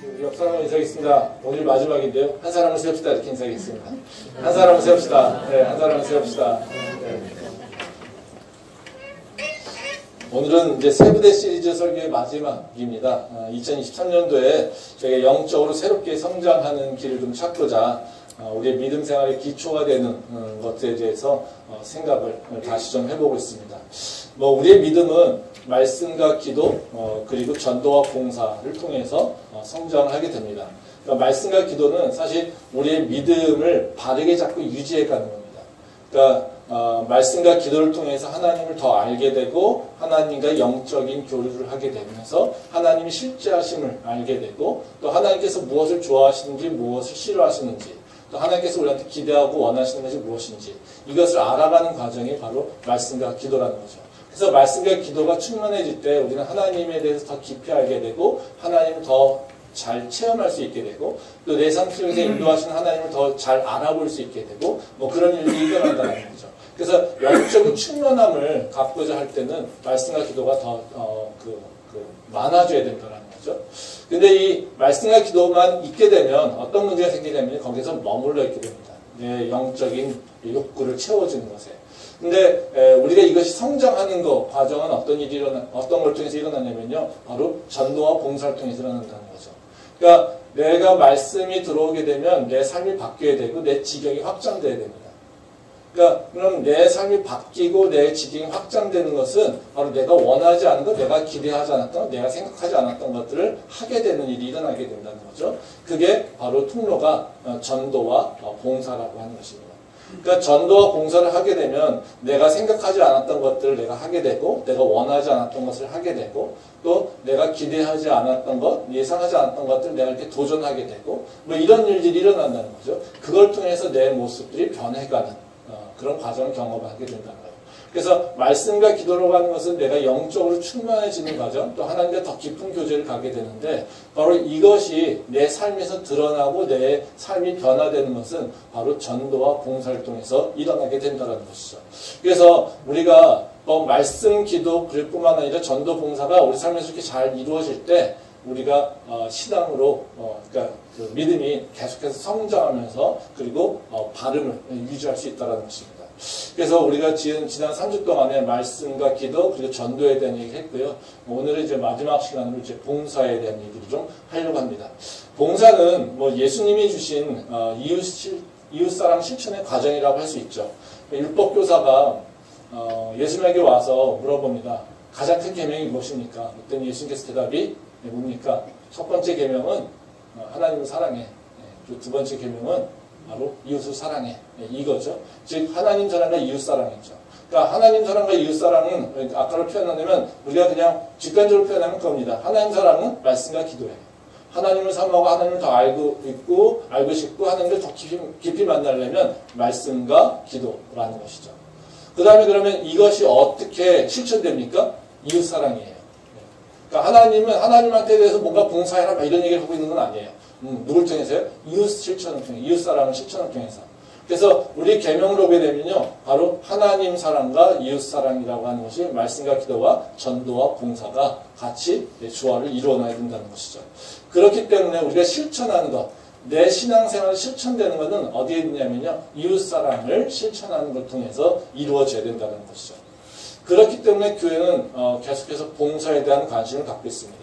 역사로 인사하겠습니다. 오늘 마지막인데요. 한 사람을 세웁시다. 이렇게 인사하겠습니다. 한 사람을 세웁시다. 네, 한 사람을 세웁시다. 네. 오늘은 이제 세부대 시리즈 설교의 마지막입니다. 2023년도에 저희가 영적으로 새롭게 성장하는 길을 좀 찾고자 우리의 믿음 생활의 기초가 되는 것들에 대해서 생각을 다시 좀 해보고 있습니다. 우리의 믿음은 말씀과 기도 그리고 전도와 봉사를 통해서 성장을 하게 됩니다. 그러니까 말씀과 기도는 사실 우리의 믿음을 바르게 잡고 유지해가는 겁니다. 그러니까 말씀과 기도를 통해서 하나님을 더 알게 되고 하나님과 영적인 교류를 하게 되면서 하나님이 실제하심을 알게 되고 또 하나님께서 무엇을 좋아하시는지 무엇을 싫어하시는지 또 하나님께서 우리한테 기대하고 원하시는 것이 무엇인지 이것을 알아가는 과정이 바로 말씀과 기도라는 거죠. 그래서 말씀과 기도가 충만해질 때 우리는 하나님에 대해서 더 깊이 알게 되고 하나님을 더 잘 체험할 수 있게 되고 또 내 삶 속에서 인도하시는 하나님을 더 잘 알아볼 수 있게 되고 그런 일이 일어난다는 거죠. 그래서 영적인 충만함을 갖고자 할 때는 말씀과 기도가 더 많아져야 된다는 거죠. 근데 이 말씀과 기도만 있게 되면 어떤 문제가 생기냐면 거기서 머물러 있게 됩니다. 내 영적인 욕구를 채워주는 것에. 근데 우리가 이것이 성장하는 과정은 어떤 걸 통해서 일어나냐면요. 바로 전도와 봉사를 통해서 일어난다는 거죠. 그러니까 내가 말씀이 들어오게 되면 내 삶이 바뀌어야 되고 내 지경이 확장돼야 됩니다. 그러니까 그럼 내 삶이 바뀌고 내 지경이 확장되는 것은 바로 내가 원하지 않은 것, 내가 기대하지 않았던 것, 내가 생각하지 않았던 것들을 하게 되는 일이 일어나게 된다는 거죠. 그게 바로 통로가 전도와 봉사라고 하는 것입니다. 그러니까 전도와 봉사를 하게 되면 내가 생각하지 않았던 것들을 내가 하게 되고 내가 원하지 않았던 것을 하게 되고 또 내가 기대하지 않았던 것, 예상하지 않았던 것들을 내가 이렇게 도전하게 되고 이런 일들이 일어난다는 거죠. 그걸 통해서 내 모습들이 변해가는 그런 과정을 경험하게 된다는 거예요. 그래서 말씀과 기도로 가는 것은 내가 영적으로 충만해지는 과정, 또 하나님과 더 깊은 교제를 가게 되는데 바로 이것이 내 삶에서 드러나고 내 삶이 변화되는 것은 바로 전도와 봉사를 통해서 일어나게 된다는 것이죠. 그래서 우리가 말씀, 기도, 그럴 뿐만 아니라 전도, 봉사가 우리 삶에서 이렇게 잘 이루어질 때 우리가 신앙으로 그러니까 그 믿음이 계속해서 성장하면서 그리고 발음을 유지할 수 있다는 것입니다. 그래서 우리가 지난 3주 동안에 말씀과 기도 그리고 전도에 대한 얘기를 했고요. 오늘은 이제 마지막 시간으로 이제 봉사에 대한 얘기를 좀 하려고 합니다. 봉사는 예수님이 주신 이웃사랑 실천의 과정이라고 할 수 있죠. 율법교사가 예수님에게 와서 물어봅니다. 가장 큰 계명이 무엇입니까? 그랬더니 예수님께서 대답이 뭡니까? 첫 번째 계명은 하나님을 사랑해. 두 번째 계명은 바로 이웃을 사랑해. 이거죠. 즉 하나님 사랑과 이웃 사랑이죠. 그러니까 하나님 사랑과 이웃 사랑은 아까로 표현하면 우리가 그냥 직관적으로 표현하면 그겁니다. 하나님 사랑은 말씀과 기도예요. 하나님을 사모하고 하나님을 더 알고 싶고 하나님을 더 깊이 만나려면 말씀과 기도라는 것이죠. 그 다음에 그러면 이것이 어떻게 실천됩니까? 이웃 사랑이에요. 그러니까 하나님은 하나님한테 대해서 뭔가 봉사해라 이런 얘기를 하고 있는 건 아니에요. 누굴 통해서요? 이웃 실천을 통해, 이웃 사랑을 실천을 통해서. 그래서 우리 계명을 보게 되면요, 바로 하나님 사랑과 이웃 사랑이라고 하는 것이 말씀과 기도와 전도와 봉사가 같이 조화를 이루어놔야 된다는 것이죠. 그렇기 때문에 우리가 실천하는 것, 내 신앙생활이 실천되는 것은 어디에 있냐면요, 이웃 사랑을 실천하는 걸 통해서 이루어져야 된다는 것이죠. 그렇기 때문에 교회는 계속해서 봉사에 대한 관심을 갖고 있습니다.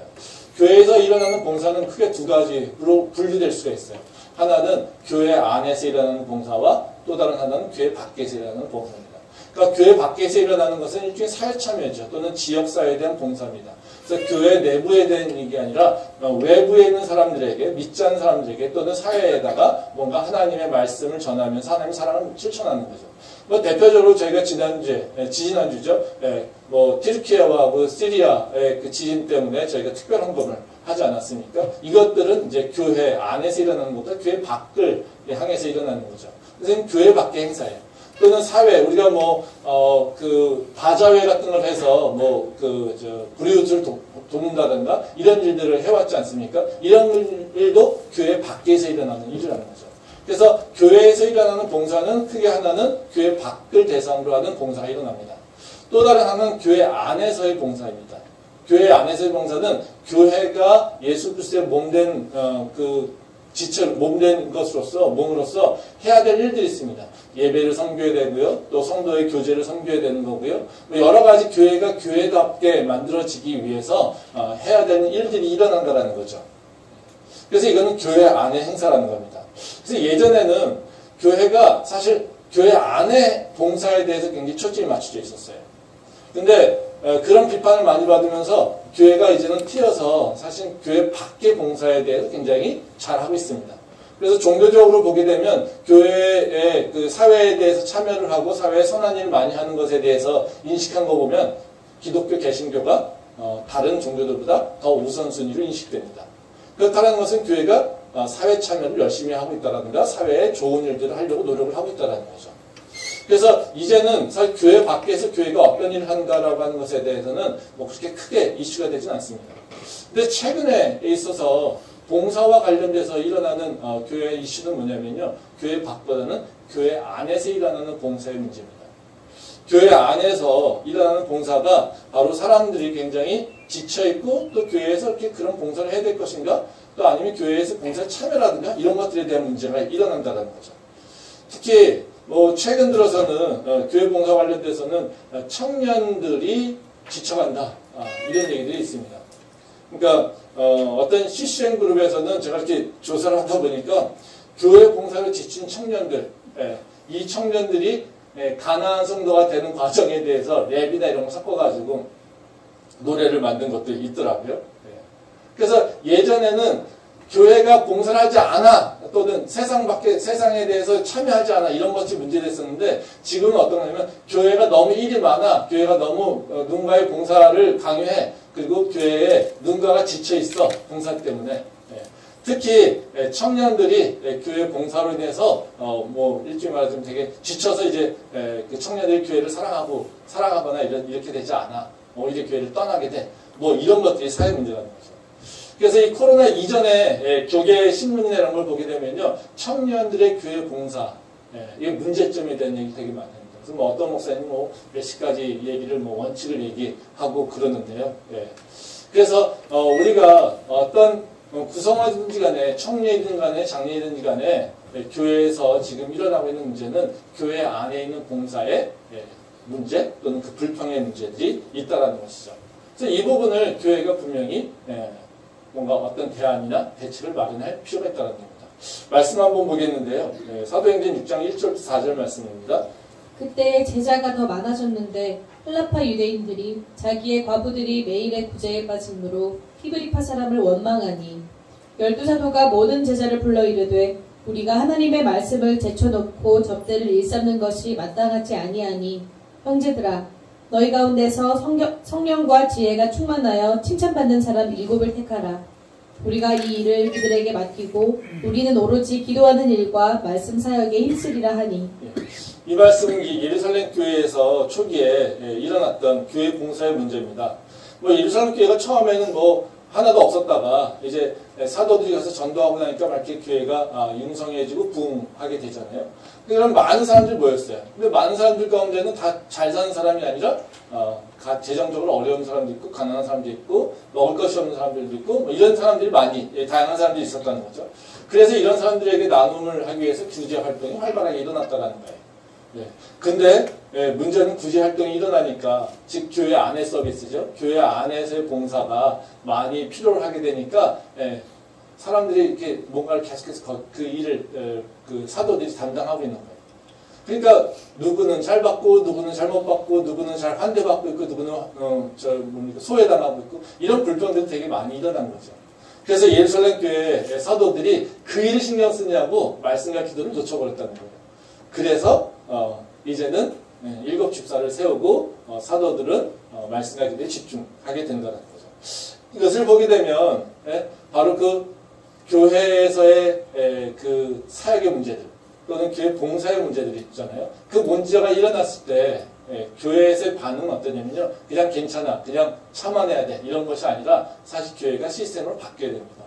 교회에서 일어나는 봉사는 크게 두 가지로 분리될 수가 있어요. 하나는 교회 안에서 일어나는 봉사와 또 다른 하나는 교회 밖에서 일어나는 봉사입니다. 그러니까 교회 밖에서 일어나는 것은 일종의 사회참여죠. 또는 지역사회에 대한 봉사입니다. 그래서 교회 내부에 대한 얘기 아니라 외부에 있는 사람들에게, 믿지 않는 사람들에게 또는 사회에다가 뭔가 하나님의 말씀을 전하면서 하나님의 사랑을 실천하는 거죠. 대표적으로 저희가 지지난주죠. 티르키예와 시리아의 그 지진 때문에 저희가 특별 헌금을 하지 않았습니까? 이것들은 이제 교회 안에서 일어나는 것보다 교회 밖을 향해서 일어나는 거죠. 그래서 교회 밖의 행사예요. 또는 사회, 우리가 바자회 같은 걸 해서 불이웃을 돕는다든가 이런 일들을 해왔지 않습니까? 이런 일도 교회 밖에서 일어나는 일이라는 거죠. 그래서 교회에서 일어나는 봉사는 크게 하나는 교회 밖을 대상으로 하는 봉사가 일어납니다. 또 다른 하나는 교회 안에서의 봉사입니다. 교회 안에서의 봉사는 교회가 예수 그리스도의 몸된 몸된 것으로서 몸으로서 해야 될 일들이 있습니다. 예배를 섬겨야 되고요, 또 성도의 교제를 섬겨야 되는 거고요. 여러 가지 교회가 교회답게 만들어지기 위해서 해야 되는 일들이 일어난다는 거죠. 그래서 이거는 교회 안의 행사라는 겁니다. 그래서 예전에는 교회가 사실 교회 안에 봉사에 대해서 굉장히 초점이 맞춰져 있었어요. 근데 그런 비판을 많이 받으면서 교회가 이제는 튀어서 사실 교회 밖의 봉사에 대해서 굉장히 잘하고 있습니다. 그래서 종교적으로 보게 되면 교회의 그 사회에 대해서 참여를 하고 사회에 선한 일을 많이 하는 것에 대해서 인식한 거 보면 기독교 개신교가 다른 종교들보다 더 우선순위로 인식됩니다. 그렇다는 것은 교회가 사회 참여를 열심히 하고 있다든가 사회에 좋은 일들을 하려고 노력을 하고 있다는 거죠. 그래서 이제는 사실 교회 밖에서 교회가 어떤 일을 하는가라고 하는 것에 대해서는 뭐 그렇게 크게 이슈가 되진 않습니다. 근데 최근에 있어서 봉사와 관련돼서 일어나는 교회 이슈는 뭐냐면요. 교회 밖보다는 교회 안에서 일어나는 봉사의 문제입니다. 교회 안에서 일어나는 봉사가 바로 사람들이 굉장히 지쳐있고 또 교회에서 이렇게 그런 봉사를 해야 될 것인가 또 아니면 교회에서 봉사에 참여라든가 이런 것들에 대한 문제가 일어난다는 거죠. 특히 뭐 최근 들어서는 교회 봉사 관련돼서는 청년들이 지쳐간다 이런 얘기들이 있습니다. 그러니까 어떤 CCM 그룹에서는 제가 이렇게 조사를 하다 보니까 교회 봉사를 지친 청년들, 이 청년들이 가나안 성도가 되는 과정에 대해서 랩이나 이런 거 섞어가지고 노래를 만든 것도 있더라고요. 그래서 예전에는 교회가 봉사를 하지 않아 또는 세상에 대해서 참여하지 않아 이런 것이 문제됐었는데 지금은 어떤 거냐면 교회가 너무 일이 많아 교회가 너무 누군가의 봉사를 강요해 그리고 교회에 누군가가 지쳐있어 봉사 때문에 특히 청년들이 교회 봉사로 인해서 뭐 일종의 말하자면 되게 지쳐서 이제 그 청년들이 교회를 사랑하거나 이렇게 되지 않아 오히려 교회를 떠나게 돼 뭐 이런 것들이 사회 문제라는 거죠. 그래서 이 코로나 이전에 교계 신문이나 이런 걸 보게 되면요. 청년들의 교회 봉사, 이게 문제점에 대한 얘기 되게 많이 합니다. 그래서 뭐 어떤 목사님 뭐 몇 시까지 얘기를 뭐 원칙을 얘기하고 그러는데요. 그래서 우리가 어떤 구성원이든지 간에 청년이든 간에 장년이든지 간에 교회에서 지금 일어나고 있는 문제는 교회 안에 있는 봉사의 문제 또는 그 불평의 문제들이 있다라는 것이죠. 그래서 이 부분을 교회가 분명히 뭔가 어떤 대안이나 대책을 마련할 필요가 있다는 겁니다. 말씀 한번 보겠는데요. 사도행전 6장 1절부터 4절 말씀입니다. 그때 제자가 더 많아졌는데 헬라파 유대인들이 자기의 과부들이 매일의 구제에 빠짐으로 히브리파 사람을 원망하니 12사도가 모든 제자를 불러 이르되 우리가 하나님의 말씀을 제쳐놓고 접대를 일삼는 것이 마땅하지 아니하니 형제들아 너희 가운데서 성령과 지혜가 충만하여 칭찬받는 사람 7을 택하라. 우리가 이 일을 그들에게 맡기고 우리는 오로지 기도하는 일과 말씀 사역에 힘쓰리라 하니. 이 말씀은 예루살렘 교회에서 초기에 일어났던 교회 봉사의 문제입니다. 뭐 예루살렘 교회가 처음에는 뭐 하나도 없었다가 이제 사도들이 가서 전도하고 나니까 이렇게 교회가 융성해지고 부흥하게 되잖아요. 그럼 많은 사람들이 모였어요. 근데 많은 사람들 가운데는 다 잘 사는 사람이 아니라 재정적으로 어려운 사람도 있고 가난한 사람도 있고 먹을 것이 없는 사람들도 있고 뭐 이런 사람들이 많이 다양한 사람들이 있었다는 거죠. 그래서 이런 사람들에게 나눔을 하기 위해서 구제 활동이 활발하게 일어났다는 거예요. 근데 문제는 구제 활동이 일어나니까 즉 교회 안의 서비스죠. 교회 안에서의 봉사가 많이 필요를 하게 되니까 사람들이 이렇게 뭔가를 계속해서 그 일을 그 사도들이 담당하고 있는 거예요. 그러니까 누구는 잘 받고 누구는 잘못 받고 누구는 잘 환대받고 있고 누구는 소외당하고 있고 이런 불평들이 되게 많이 일어난 거죠. 그래서 예루살렘 교회 사도들이 그 일을 신경 쓰냐고 말씀과 기도를 놓쳐버렸다는 거예요. 그래서 이제는 7 집사를 세우고 사도들은 말씀과 기도에 집중하게 된다는 거죠. 이것을 보게 되면 바로 그 교회에서의 그 사역의 문제들 또는 교회 봉사의 문제들이 있잖아요. 그 문제가 일어났을 때 교회에서의 반응은 어떠냐면요. 그냥 괜찮아, 그냥 참아내야 돼 이런 것이 아니라 사실 교회가 시스템으로 바뀌어야 됩니다.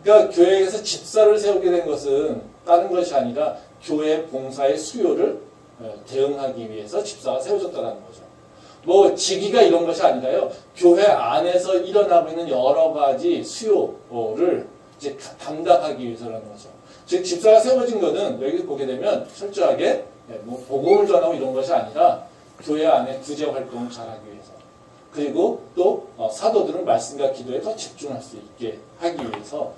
그러니까 교회에서 집사를 세우게 된 것은 다른 것이 아니라 교회 봉사의 수요를 대응하기 위해서 집사가 세워졌다는 거죠. 뭐 직위가 이런 것이 아니라요. 교회 안에서 일어나고 있는 여러 가지 수요를 이제 담당하기 위해서라는 거죠. 즉 집사가 세워진 것은 여기 보게 되면 철저하게 뭐 복음을 전하고 이런 것이 아니라 교회 안에 구제 활동을 잘하기 위해서, 그리고 또 사도들은 말씀과 기도에 더 집중할 수 있게 하기 위해서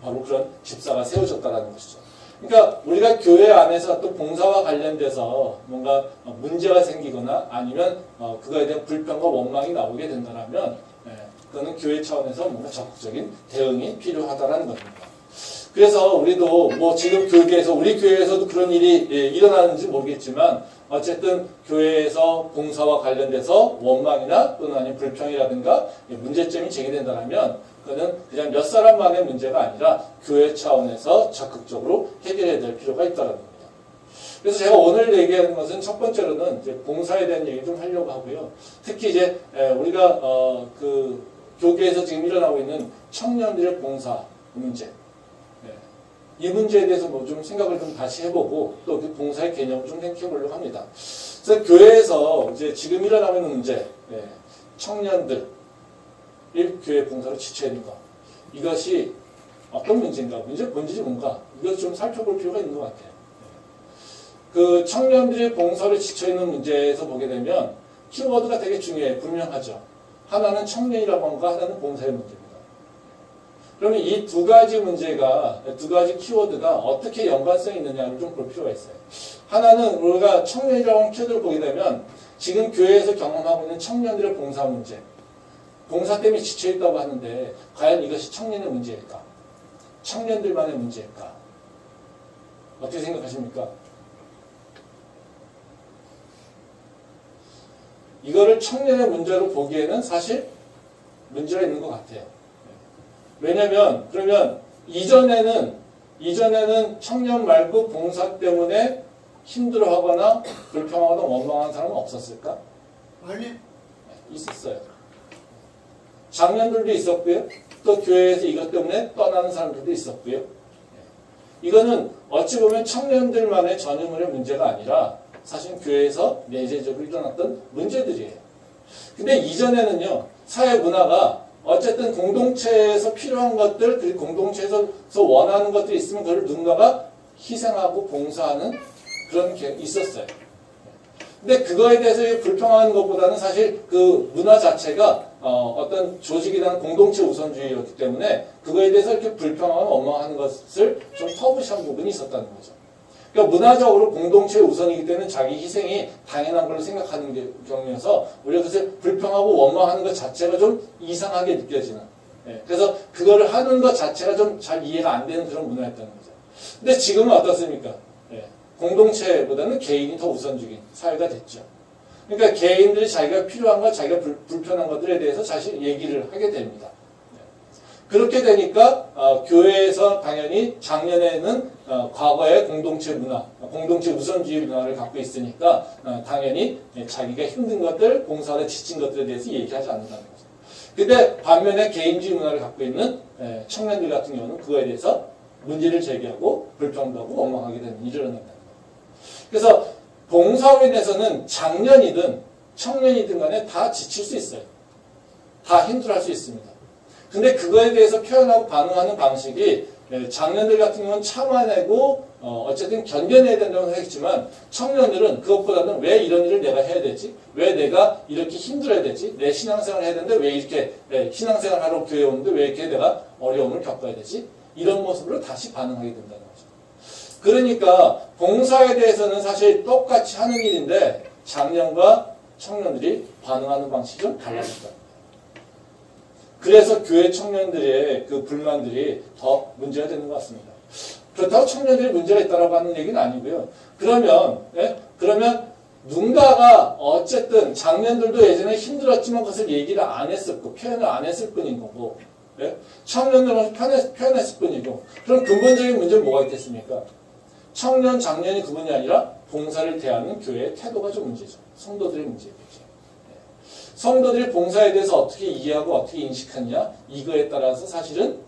바로 그런 집사가 세워졌다라는 것이죠. 그러니까 우리가 교회 안에서 또 봉사와 관련돼서 뭔가 문제가 생기거나 아니면 그거에 대한 불평과 원망이 나오게 된다면 그거는 교회 차원에서 뭔가 적극적인 대응이 필요하다라는 겁니다. 그래서 우리도 뭐 지금 교회에서 우리 교회에서도 그런 일이 일어나는지 모르겠지만 어쨌든 교회에서 봉사와 관련돼서 원망이나 또는 아니면 불평이라든가 문제점이 제기된다면 그거는 그냥 몇 사람만의 문제가 아니라 교회 차원에서 적극적으로 해결해야 될 필요가 있다는 겁니다. 그래서 제가 오늘 얘기하는 것은 첫 번째로는 이제 봉사에 대한 얘기 좀 하려고 하고요. 특히 이제 우리가 그 교계에서 지금 일어나고 있는 청년들의 봉사 문제, 이 문제에 대해서 뭐 좀 생각을 좀 다시 해보고 또 그 봉사의 개념을 좀 생각해보려고 합니다. 그래서 교회에서 이제 지금 일어나고 있는 문제, 청년들 교회 봉사로 지쳐 있는 것, 이것이 어떤 문제인가, 문제 본질이 뭔가, 이것을 좀 살펴볼 필요가 있는 것 같아요. 그 청년들이 봉사로 지쳐 있는 문제에서 보게 되면 키워드가 되게 중요해요. 분명하죠. 하나는 청년이라고 하는 거, 하나는 봉사의 문제입니다. 그러면 이 두 가지 문제가, 두 가지 키워드가 어떻게 연관성이 있느냐를 좀 볼 필요가 있어요. 하나는 우리가 청년이라고 하는 키워드를 보게 되면 지금 교회에서 경험하고 있는 청년들의 봉사 문제, 봉사 때문에 지쳐있다고 하는데 과연 이것이 청년의 문제일까? 청년들만의 문제일까? 어떻게 생각하십니까? 이거를 청년의 문제로 보기에는 사실 문제가 있는 것 같아요. 왜냐면 그러면 이전에는 청년 말고 봉사 때문에 힘들어하거나 불평하거나 원망하는 사람은 없었을까? 아니, 있었어요. 장년들도 있었고요. 또 교회에서 이것 때문에 떠나는 사람들도 있었고요. 이거는 어찌 보면 청년들만의 전유물의 문제가 아니라 사실 교회에서 내재적으로 일어났던 문제들이에요. 근데 이전에는요, 사회 문화가 어쨌든 공동체에서 필요한 것들, 그리고 공동체에서 원하는 것들이 있으면 그걸 누군가가 희생하고 봉사하는 그런 게 있었어요. 근데 그거에 대해서 불평하는 것보다는 사실 그 문화 자체가 어떤 조직이나 공동체 우선주의였기 때문에 그거에 대해서 이렇게 불평하고 원망하는 것을 좀 터부시한 부분이 있었다는 거죠. 그러니까 문화적으로 공동체 우선이기 때문에 자기 희생이 당연한 걸로 생각하는 경우여서 우리가 그것을 불평하고 원망하는 것 자체가 좀 이상하게 느껴지는. 그래서 그거를 하는 것 자체가 좀 잘 이해가 안 되는 그런 문화였다는 거죠. 근데 지금은 어떻습니까? 공동체보다는 개인이 더 우선적인 사회가 됐죠. 그러니까 개인들이 자기가 필요한 것, 자기가 불편한 것들에 대해서 사실 얘기를 하게 됩니다. 그렇게 되니까 교회에서 당연히 작년에는 과거의 공동체 문화, 공동체 우선주의 문화를 갖고 있으니까 당연히 자기가 힘든 것들, 봉사에 지친 것들에 대해서 얘기하지 않는다는 거죠. 근데 반면에 개인주의 문화를 갖고 있는 청년들 같은 경우는 그거에 대해서 문제를 제기하고 불평도 하고 원망하게 되는 일이 일어난다는 거예요. 그래서 봉사로 인해서는 장년이든 청년이든 간에 다 지칠 수 있어요. 다 힘들어할 수 있습니다. 근데 그거에 대해서 표현하고 반응하는 방식이 장년들 같은 경우는 참아내고 어쨌든 견뎌내야 된다고 생각했지만 청년들은 그것보다는 왜 이런 일을 내가 해야 되지? 왜 내가 이렇게 힘들어야 되지? 내 신앙생활을 해야 되는데 왜 이렇게 신앙생활 하러 교회에 오는데 왜 이렇게 내가 어려움을 겪어야 되지? 이런 모습으로 다시 반응하게 된다는 거죠. 그러니까 봉사에 대해서는 사실 똑같이 하는 일인데 작년과 청년들이 반응하는 방식이 좀 달라졌다. 그래서 교회 청년들의 그 불만들이 더 문제가 되는 것 같습니다. 그렇다고 청년들이 문제가 있다고 하는 얘기는 아니고요. 그러면 누군가가 어쨌든 작년들도 예전에 힘들었지만 그것을 얘기를 안 했었고 표현을 안 했을 뿐인 거고 청년들은 표현했을 뿐이고 그럼 근본적인 문제는 뭐가 있겠습니까? 청년, 장년이 그분이 아니라 봉사를 대하는 교회의 태도가 좀 문제죠. 성도들의 문제겠죠. 성도들이 봉사에 대해서 어떻게 이해하고 어떻게 인식하느냐 이거에 따라서 사실은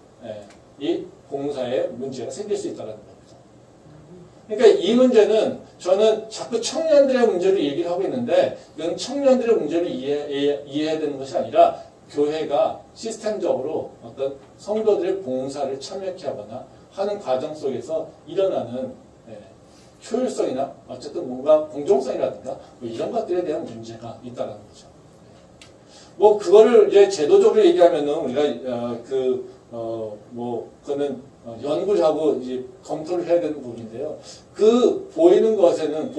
이 봉사에 문제가 생길 수 있다는 겁니다. 그러니까 이 문제는 저는 자꾸 청년들의 문제를 얘기를 하고 있는데 이건 청년들의 문제를 이해해야 되는 것이 아니라 교회가 시스템적으로 어떤 성도들의 봉사를 참여케 하거나 하는 과정 속에서 일어나는 효율성이나 어쨌든 뭔가 공정성이라든가 뭐 이런 것들에 대한 문제가 있다는 거죠. 뭐 그거를 이제 제도적으로 얘기하면은 우리가 그거는 연구를 하고 이제 검토를 해야 되는 부분인데요. 그 보이는 것에는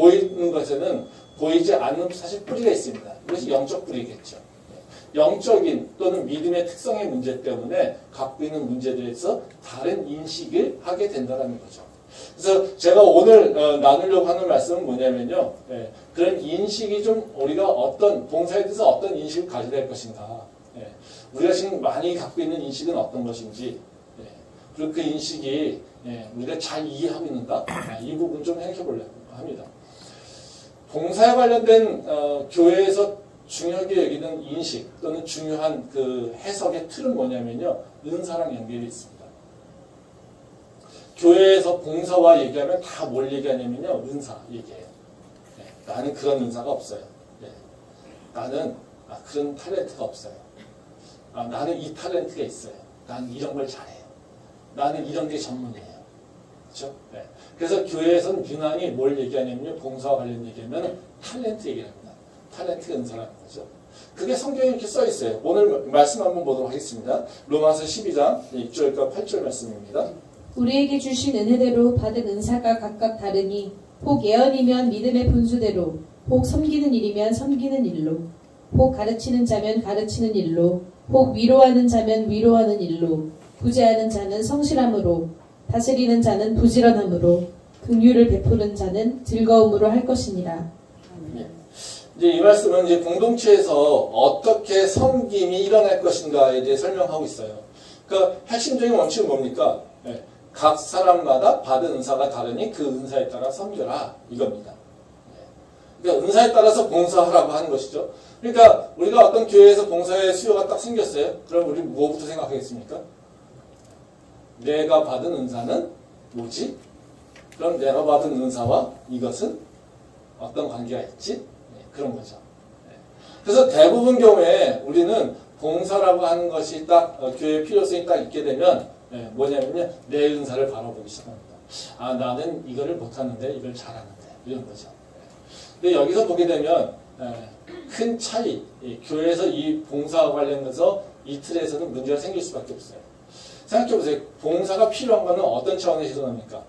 보이지 않는 사실 뿌리가 있습니다. 이것이 영적 뿌리겠죠. 영적인 또는 믿음의 특성의 문제 때문에 갖고 있는 문제들에서 다른 인식을 하게 된다는 거죠. 그래서 제가 오늘 나누려고 하는 말씀은 뭐냐면요. 그런 인식이 좀 우리가 어떤 봉사에 대해서 어떤 인식을 가져야 될 것인가. 우리가 지금 많이 갖고 있는 인식은 어떤 것인지 그리고 그 인식이 우리가 잘 이해하고 있는가. 이 부분 좀 생각해 보려고 합니다. 봉사에 관련된 교회에서 중요하게 여기는 인식 또는 중요한 그 해석의 틀은 뭐냐면요. 은사랑 연결이 있습니다. 교회에서 봉사와 얘기하면 다 뭘 얘기하냐면요. 은사 얘기해요. 나는 그런 은사가 없어요. 나는 그런 탤런트가 없어요. 나는 이 탤런트가 있어요. 나는 이런 걸 잘해요. 나는 이런 게 전문이에요. 그렇죠? 그래서 교회에서는 유난히 뭘 얘기하냐면요. 봉사와 관련 얘기하면 탤런트 얘기를 합니다. 탤런트 은사라는 거죠. 그게 성경에 이렇게 써 있어요. 오늘 말씀 한번 보도록 하겠습니다. 로마서 12장 6절과 8절 말씀입니다. 우리에게 주신 은혜대로 받은 은사가 각각 다르니 혹 예언이면 믿음의 분수대로 혹 섬기는 일이면 섬기는 일로 혹 가르치는 자면 가르치는 일로 혹 위로하는 자면 위로하는 일로 구제하는 자는 성실함으로 다스리는 자는 부지런함으로 긍휼을 베푸는 자는 즐거움으로 할 것이니라. 이제 이 말씀은 이제 공동체에서 어떻게 섬김이 일어날 것인가에 대해 설명하고 있어요. 그러니까 핵심적인 원칙은 뭡니까? 각 사람마다 받은 은사가 다르니 그 은사에 따라 섬겨라 이겁니다. 그러니까 은사에 따라서 봉사하라고 하는 것이죠. 그러니까 우리가 어떤 교회에서 봉사의 수요가 딱 생겼어요. 그럼 우리 뭐부터 생각하겠습니까? 내가 받은 은사는 뭐지? 그럼 내가 받은 은사와 이것은 어떤 관계가 있지? 그런 거죠. 그래서 대부분 경우에 우리는 봉사라고 하는 것이 딱 교회의 필요성이 딱 있게 되면 뭐냐면요. 내 은사를 바라보기 시작합니다. 나는 이거를 못하는데 이걸 잘하는데 이런 거죠. 근데 여기서 보게 되면 큰 차이, 교회에서 이 봉사와 관련해서 이 틀에서는 문제가 생길 수밖에 없어요. 생각해보세요. 봉사가 필요한 것은 어떤 차원에서 일어납니까?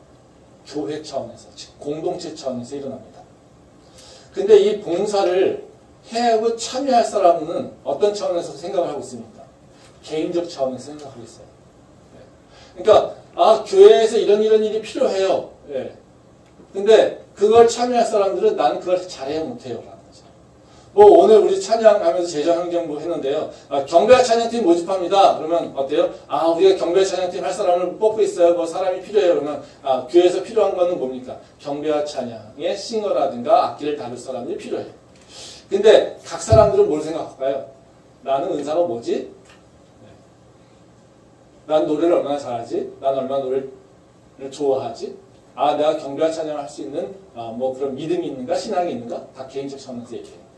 교회 차원에서, 즉 공동체 차원에서 일어납니다. 근데 이 봉사를 해하고 참여할 사람은 어떤 차원에서 생각을 하고 있습니까? 개인적 차원에서 생각하고 있어요. 그러니까 교회에서 이런 일이 필요해요. 근데 그걸 참여할 사람들은 나는 그걸 잘해요 못해요 라는 거죠. 뭐 오늘 우리 찬양하면서 제자행정부 했는데요. 경배와 찬양팀 모집합니다. 그러면 어때요? 우리가 경배와 찬양팀 할 사람을 뽑고 있어요. 뭐 사람이 필요해요. 그러면 교회에서 필요한 거는 뭡니까? 경배와 찬양의 싱어라든가 악기를 다룰 사람들이 필요해요. 근데 각 사람들은 뭘 생각할까요? 나는 은사가 뭐지? 난 노래를 얼마나 잘하지? 난 얼마나 노래를 좋아하지? 내가 경배와 찬양을 할 수 있는 뭐 그런 믿음이 있는가? 신앙이 있는가? 다 개인적 차원에서 얘기해요.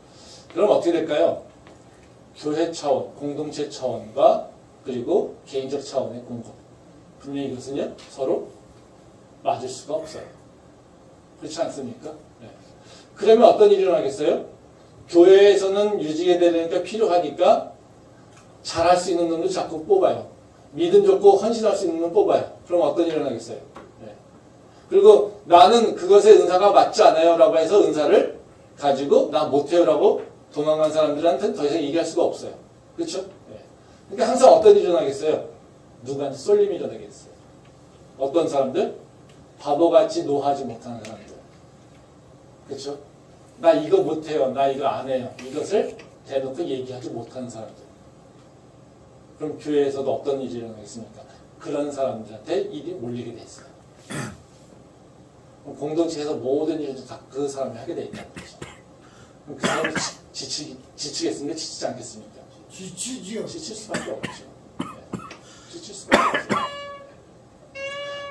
그럼 어떻게 될까요? 교회 차원, 공동체 차원과 그리고 개인적 차원의 공급. 분명히 이것은요, 서로 맞을 수가 없어요. 그렇지 않습니까? 그러면 어떤 일이 일어나겠어요? 교회에서는 유지가 되니까 필요하니까 잘할 수 있는 놈을 자꾸 뽑아요. 믿음 좋고 헌신할 수 있는 놈 뽑아요. 그럼 어떤 일이 일어나겠어요? 그리고 나는 그것에 은사가 맞지 않아요 라고 해서 은사를 가지고 나 못해요 라고 도망간 사람들한테는 더 이상 얘기할 수가 없어요. 그렇죠? 그러니까 항상 어떤 일이 일어나겠어요? 누구한테 쏠림이 일어나겠어요. 어떤 사람들? 바보같이 노하지 못하는 사람들. 그렇죠? 나 이거 못해요. 나 이거 안 해요. 이것을 대놓고 얘기하지 못하는 사람들. 그럼 교회에서도 어떤 일이 일어나겠습니까? 그런 사람들한테 일이 몰리게 돼 있어요. 공동체에서 모든 일을 다 그 사람이 하게 돼 있다는 거죠. 그럼 그 사람이 지치겠습니까? 지치지 않겠습니까? 지치지요. 지칠 수밖에 없죠. 지칠 수밖에 없어요.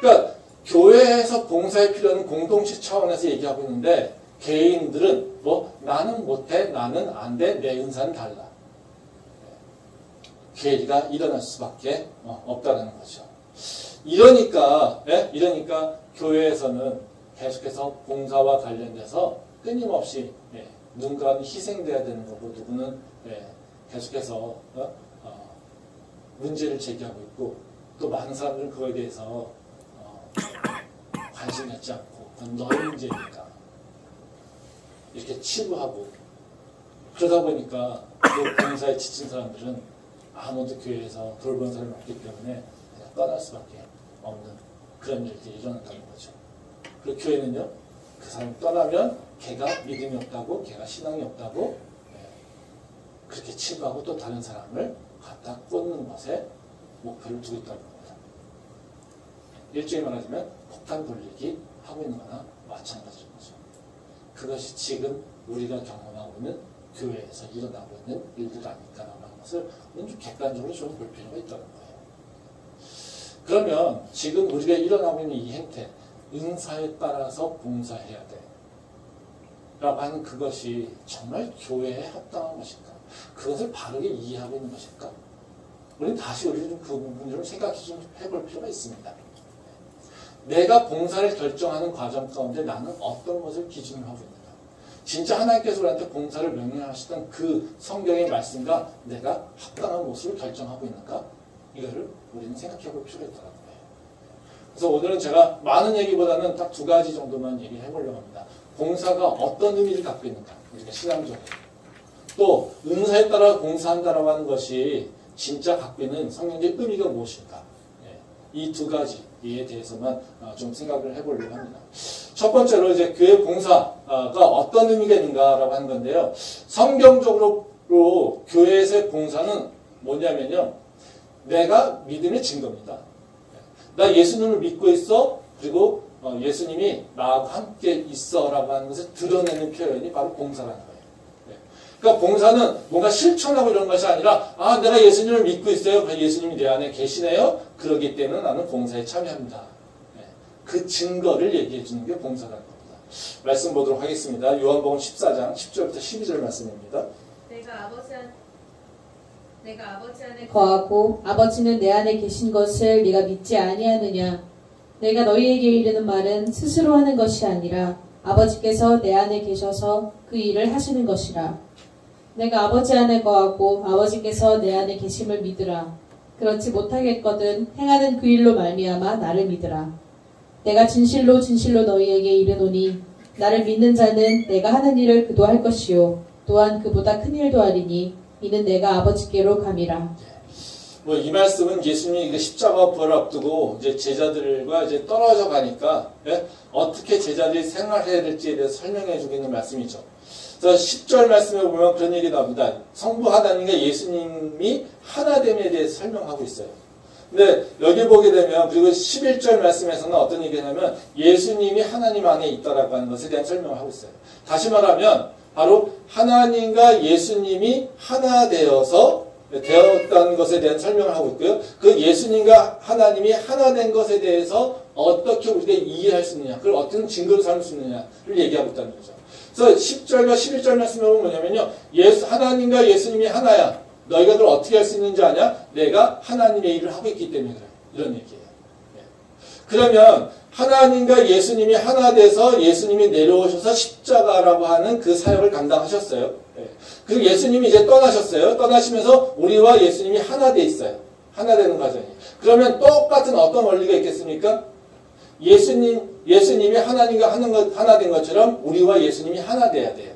그러니까 교회 교회에서 봉사의 필요는 공동체 차원에서 얘기하고 있는데 개인들은 뭐 나는 못해, 나는 안 돼, 내 은사는 달라. 괴리가 일어날 수밖에 없다는 거죠. 이러니까 교회에서는 계속해서 봉사와 관련돼서 끊임없이 누군가는 희생돼야 되는 거고 누구는 계속해서 문제를 제기하고 있고 또 많은 사람들은 그거에 대해서 관심 갖지 않고 그건 너의 문제니까 이렇게 치부하고 그러다 보니까 그 봉사에 지친 사람들은 아무도 교회에서 돌보는 사람이 없기 때문에 그냥 떠날 수밖에 없는 그런 일들이 일어난다는 거죠. 그리고 교회는요, 그 사람이 떠나면 걔가 믿음이 없다고, 걔가 신앙이 없다고 그렇게 치부하고 또 다른 사람을 갖다 꽂는 것에 목표를 두고 있다는 겁니다. 일종의 말하자면 폭탄 돌리기 하고 있는 거나 마찬가지인 거죠. 그것이 지금 우리가 경험하고 있는 교회에서 일어나고 있는 일들 아닐까라는 것을 좀 객관적으로 좀 볼 필요가 있다는 거예요. 그러면 지금 우리가 일어나고 있는 이 행태, 은사에 따라서 봉사해야 돼 라고 하는 그것이 정말 교회에 합당한 것일까? 그것을 바르게 이해하고 있는 것일까? 우리는 다시 우리는 그 부분을 좀 생각해 좀 해볼 필요가 있습니다. 내가 봉사를 결정하는 과정 가운데 나는 어떤 것을 기준으로 하고 있는가? 진짜 하나님께서 우리한테 봉사를 명령하시던 그 성경의 말씀과 내가 합당한 모습을 결정하고 있는가? 이거를 우리는 생각해 볼 필요가 있다는 거예요. 그래서 오늘은 제가 많은 얘기보다는 딱 두 가지 정도만 얘기를 해보려고 합니다. 봉사가 어떤 의미를 갖고 있는가? 우리가 신앙적으로. 또 은사에 따라 봉사한다라고 하는 것이 진짜 갖고 있는 성경적 의미가 무엇인가? 이 두 가지에 대해서만 좀 생각을 해보려고 합니다. 첫 번째로 이제 교회 봉사가 어떤 의미가 있는가라고 하는 건데요. 성경적으로 교회에서의 봉사는 뭐냐면요. 내가 믿음의 증거입니다. 나 예수님을 믿고 있어. 그리고 예수님이 나하고 함께 있어라고 하는 것을 드러내는 표현이 바로 봉사라는 거예요. 그러니까 봉사는 뭔가 실천하고 이런 것이 아니라 내가 예수님을 믿고 있어요. 그래서 예수님이 내 안에 계시네요. 그렇기 때문에 나는 봉사에 참여합니다. 그 증거를 얘기해 주는 게 봉사라는 겁니다. 말씀 보도록 하겠습니다. 요한복음 14장 10절부터 12절 말씀입니다. 내가 아버지 안에 거하고 아버지는 내 안에 계신 것을 네가 믿지 아니하느냐? 내가 너희에게 이르는 말은 스스로 하는 것이 아니라 아버지께서 내 안에 계셔서 그 일을 하시는 것이라. 내가 아버지 안에 거하고 아버지께서 내 안에 계심을 믿으라. 그렇지 못하겠거든 행하는 그 일로 말미암아 나를 믿으라. 내가 진실로 진실로 너희에게 이르노니 나를 믿는 자는 내가 하는 일을 그도 할 것이요 또한 그보다 큰 일도 하리니 이는 내가 아버지께로 감이라. 이 말씀은 예수님이 십자가 부활을 앞두고 이제 제자들과 이제 떨어져 가니까 어떻게 제자들이 생활해야 될지에 대해서 설명해 주고 있는 말씀이죠. 그래서 10절 말씀에 보면 그런 얘기 나옵니다. 성부 하나님과 예수님이 하나됨에 대해서 설명하고 있어요. 근데 여기 보게 되면 그리고 11절 말씀에서는 어떤 얘기냐면 예수님이 하나님 안에 있다라고 하는 것에 대한 설명을 하고 있어요. 다시 말하면 바로 하나님과 예수님이 하나 되었다는 것에 대한 설명을 하고 있고요. 그 예수님과 하나님이 하나 된 것에 대해서 어떻게 우리가 이해할 수 있느냐, 그걸 어떤 증거로 삼을 수 있느냐를 얘기하고 있다는 거죠. 그래서 10절과 11절 말씀에 보면 뭐냐면요. 하나님과 예수님이 하나야. 너희가 그걸 어떻게 할 수 있는지 아냐? 내가 하나님의 일을 하고 있기 때문에 그래. 이런 얘기예요. 그러면 하나님과 예수님이 하나 돼서 예수님이 내려오셔서 십자가라고 하는 그 사역을 감당하셨어요. 그리고 예수님이 이제 떠나셨어요. 떠나시면서 우리와 예수님이 하나 돼 있어요. 하나 되는 과정이. 그러면 똑같은 어떤 원리가 있겠습니까? 예수님이 하나님과 하나 된 것처럼 우리와 예수님이 하나 돼야 돼요.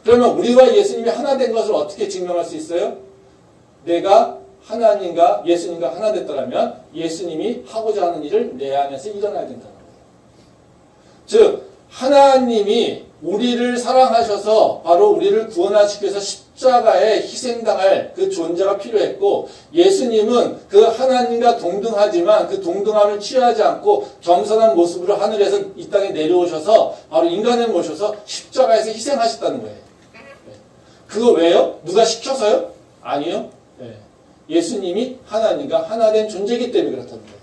그러면 우리와 예수님이 하나 된 것을 어떻게 증명할 수 있어요? 내가 하나님과 예수님과 하나 됐더라면 예수님이 하고자 하는 일을 내 안에서 일어나야 된다는 거예요. 즉 하나님이 우리를 사랑하셔서 바로 우리를 구원하시기 위해서 십자가에 희생당할 그 존재가 필요했고 예수님은 그 하나님과 동등하지만 그 동등함을 취하지 않고 겸손한 모습으로 하늘에서 이 땅에 내려오셔서 바로 인간을 모셔서 십자가에서 희생하셨다는 거예요. 그거 왜요? 누가 시켜서요? 아니요. 예수님이 하나님과 하나 된 존재이기 때문에 그렇다는 거예요.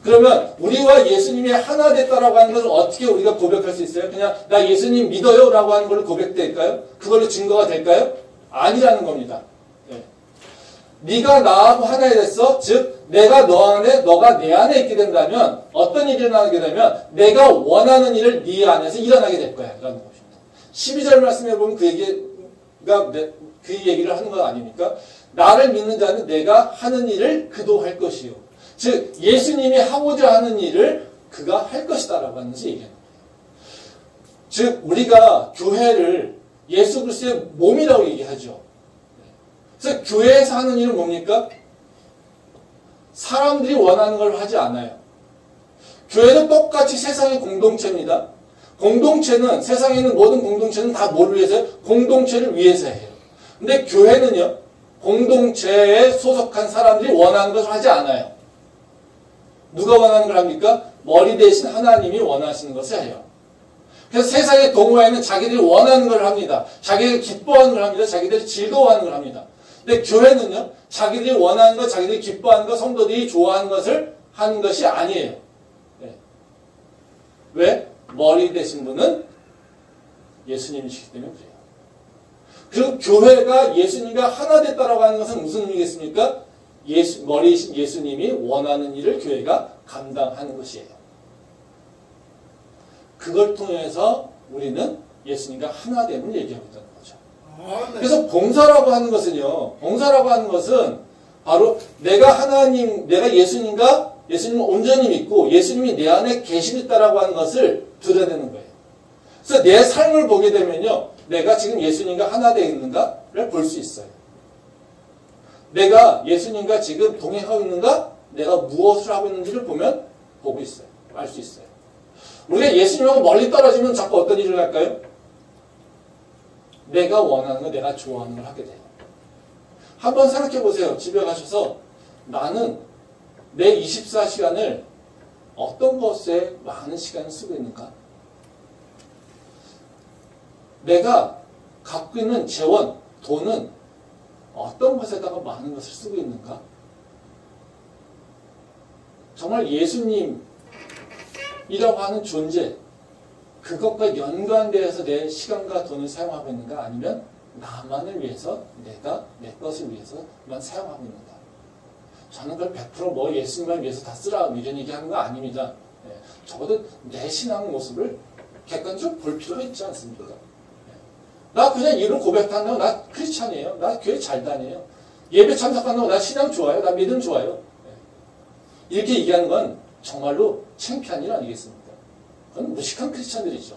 그러면 우리와 예수님이 하나 됐다라고 하는 것을 어떻게 우리가 고백할 수 있어요? 그냥 나 예수님 믿어요 라고 하는 걸로 고백될까요? 그걸로 증거가 될까요? 아니라는 겁니다. 네. 네가 나하고 하나 됐어. 즉 내가 너 안에 너가 내 안에 있게 된다면 어떤 일이 일어나게 되면 내가 원하는 일을 네 안에서 일어나게 될 거야 라는 것입니다. 12절 말씀에 보면 그 얘기를 하는 거 아닙니까? 나를 믿는 자는 내가 하는 일을 그도 할 것이요. 즉 예수님이 하고자 하는 일을 그가 할 것이다 라고 하는 것을 얘기하는 거예요. 즉 우리가 교회를 예수 그리스도의 몸이라고 얘기하죠. 그래서 교회에서 하는 일은 뭡니까? 사람들이 원하는 걸 하지 않아요. 교회는 똑같이 세상의 공동체입니다. 공동체는 세상에 있는 모든 공동체는 다 뭐를 위해서요? 공동체를 위해서 해요. 근데 교회는요. 공동체에 소속한 사람들이 원하는 것을 하지 않아요. 누가 원하는 걸 합니까? 머리 대신 하나님이 원하시는 것을 해요. 그래서 세상의 동호회는 자기들이 원하는 걸 합니다. 자기들이 기뻐하는 걸 합니다. 자기들이 즐거워하는 걸 합니다. 근데 교회는요. 자기들이 원하는 것, 자기들이 기뻐하는 것, 성도들이 좋아하는 것을 하는 것이 아니에요. 네. 왜? 머리 대신 분은 예수님이시기 때문에 그래요. 그리고 교회가 예수님과 하나 됐다라고 하는 것은 무슨 의미겠습니까? 머리이신 예수님이 원하는 일을 교회가 감당하는 것이에요. 그걸 통해서 우리는 예수님과 하나됨을 얘기하고 있다는 거죠. 그래서 봉사라고 하는 것은요. 봉사라고 하는 것은 바로 내가 예수님과 예수님을 온전히 믿고 예수님이 내 안에 계시겠다라고 하는 것을 드러내는 거예요. 그래서 내 삶을 보게 되면요. 내가 지금 예수님과 하나 되어 있는가를 볼 수 있어요. 내가 예수님과 지금 동행하고 있는가? 내가 무엇을 하고 있는지를 보고 있어요. 알 수 있어요. 우리가 예수님하고 멀리 떨어지면 자꾸 어떤 일을 할까요? 내가 원하는 거, 내가 좋아하는 걸 하게 돼요. 한번 생각해 보세요. 집에 가셔서 나는 내 24시간을 어떤 것에 많은 시간을 쓰고 있는가? 내가 갖고 있는 재원, 돈은 어떤 것에다가 많은 것을 쓰고 있는가? 정말 예수님이라고 하는 존재, 그것과 연관되어서 내 시간과 돈을 사용하고 있는가? 아니면 나만을 위해서, 내가 내 것을 위해서만 사용하고 있는가? 저는 그걸 100% 예수님을 위해서 다 쓰라 이런 얘기하는 거 아닙니다. 네. 적어도 내 신앙 모습을 객관적으로 볼 필요가 있지 않습니까? 나 그냥 이런 고백한다고 나 크리스찬이에요. 나 교회 잘 다녀요. 예배 참석한다고 나 신앙 좋아요. 나 믿음 좋아요. 이렇게 얘기하는 건 정말로 창피한 일 아니겠습니까? 그건 무식한 크리스찬들이죠.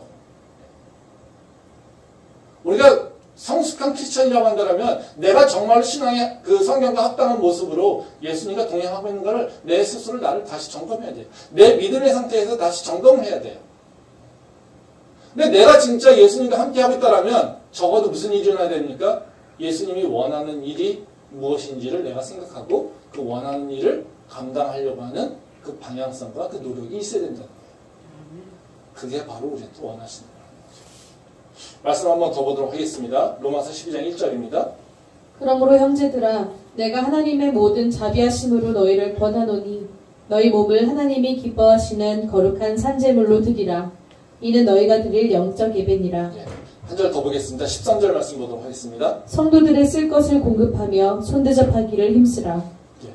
우리가 성숙한 크리스찬이라고 한다면 내가 정말로 신앙의 그 성경과 합당한 모습으로 예수님과 동행하고 있는 것을 내 스스로 나를 다시 점검해야 돼요. 내 믿음의 상태에서 다시 점검을 해야 돼요. 근데 내가 진짜 예수님과 함께하고 있다면 적어도 무슨 일이 일어나야 됩니까? 예수님이 원하는 일이 무엇인지를 내가 생각하고 그 원하는 일을 감당하려고 하는 그 방향성과 그 노력이 있어야 된다는 거예요. 그게 바로 우리한테 원하시는 거예요. 말씀 한번 더 보도록 하겠습니다. 로마서 12장 1절입니다. 그러므로 형제들아 내가 하나님의 모든 자비하심으로 너희를 권하노니 너희 몸을 하나님이 기뻐하시는 거룩한 산제물로 드리라. 이는 너희가 드릴 영적 예배니라. 네. 한 절 더 보겠습니다. 13절 말씀 보도록 하겠습니다. 성도들의 쓸 것을 공급하며 손대접하기를 힘쓰라. 네.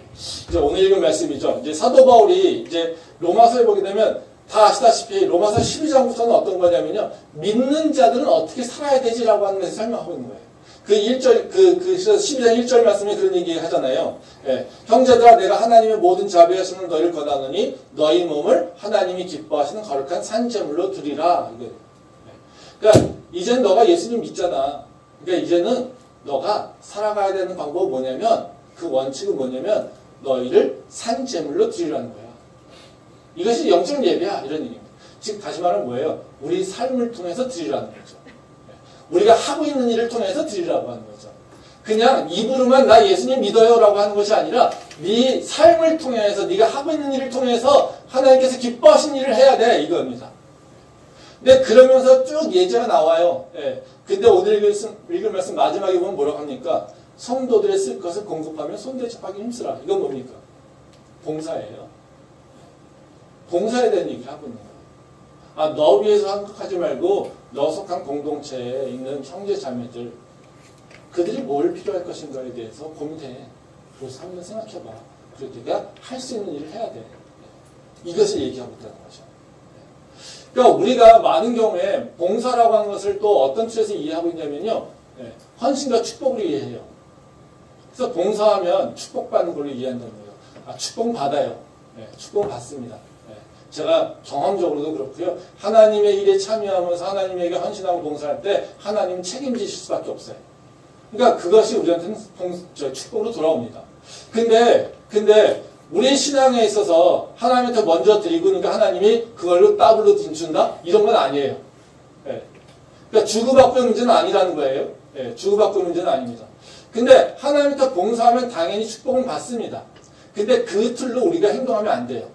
이제 오늘 읽은 말씀이죠. 이제 사도 바울이 이제 로마서에 보게 되면 다 아시다시피 로마서 12장부터는 어떤 거냐면요. 믿는 자들은 어떻게 살아야 되지라고 하는 것을 설명하고 있는 거예요. 그 1절, 12장 1절 말씀에 그런 얘기 하잖아요. 예. 형제들아, 내가 하나님의 모든 자비하심을 너희를 권하노니 너희 몸을 하나님이 기뻐하시는 거룩한 산제물로 드리라. 이거. 예. 그러니까, 이제는 너가 예수님 믿잖아. 그러니까 이제는 너가 살아가야 되는 방법은 뭐냐면, 그 원칙은 뭐냐면, 너희를 산제물로 드리라는 거야. 이것이 영적 예배야. 이런 얘기입니다. 즉, 다시 말하면 뭐예요? 우리 삶을 통해서 드리라는 거죠. 우리가 하고 있는 일을 통해서 드리라고 하는 거죠. 그냥 입으로만 나 예수님 믿어요 라고 하는 것이 아니라 네 삶을 통해서 네가 하고 있는 일을 통해서 하나님께서 기뻐하신 일을 해야 돼 이겁니다. 근데 그러면서 쭉 예제가 나와요. 예. 근데 오늘 읽을 말씀 마지막에 보면 뭐라고 합니까? 성도들의 쓸 것을 공급하며 손대접하기 힘쓰라. 이건 뭡니까? 봉사예요. 봉사에 대한 얘기를 하고 있는 거예요. 아, 너 위해서 생각하지 말고 너 속한 공동체에 있는 형제 자매들 그들이 뭘 필요할 것인가에 대해서 고민해. 그래서 한번 생각해봐. 그리고 네가 할 수 있는 일을 해야 돼. 이것을 얘기하고 있다는 거죠. 그러니까 우리가 많은 경우에 봉사라고 하는 것을 또 어떤 뜻에서 이해하고 있냐면요. 헌신과 축복을 이해해요. 그래서 봉사하면 축복받는 걸로 이해한다는 거예요. 아, 축복 받아요. 축복 받습니다. 제가 경험적으로도 그렇고요. 하나님의 일에 참여하면서 하나님에게 헌신하고 봉사할 때 하나님은 책임지실 수밖에 없어요. 그러니까 그것이 우리한테는 축복으로 돌아옵니다. 근데 우리 신앙에 있어서 하나님한테 먼저 드리고 그러니까 하나님이 그걸로 더블로 준다? 이런 건 아니에요. 그러니까 주고받고의 문제는 아니라는 거예요. 주고받고의 문제는 아닙니다. 근데 하나님한테 봉사하면 당연히 축복은 받습니다. 근데 그 틀로 우리가 행동하면 안 돼요.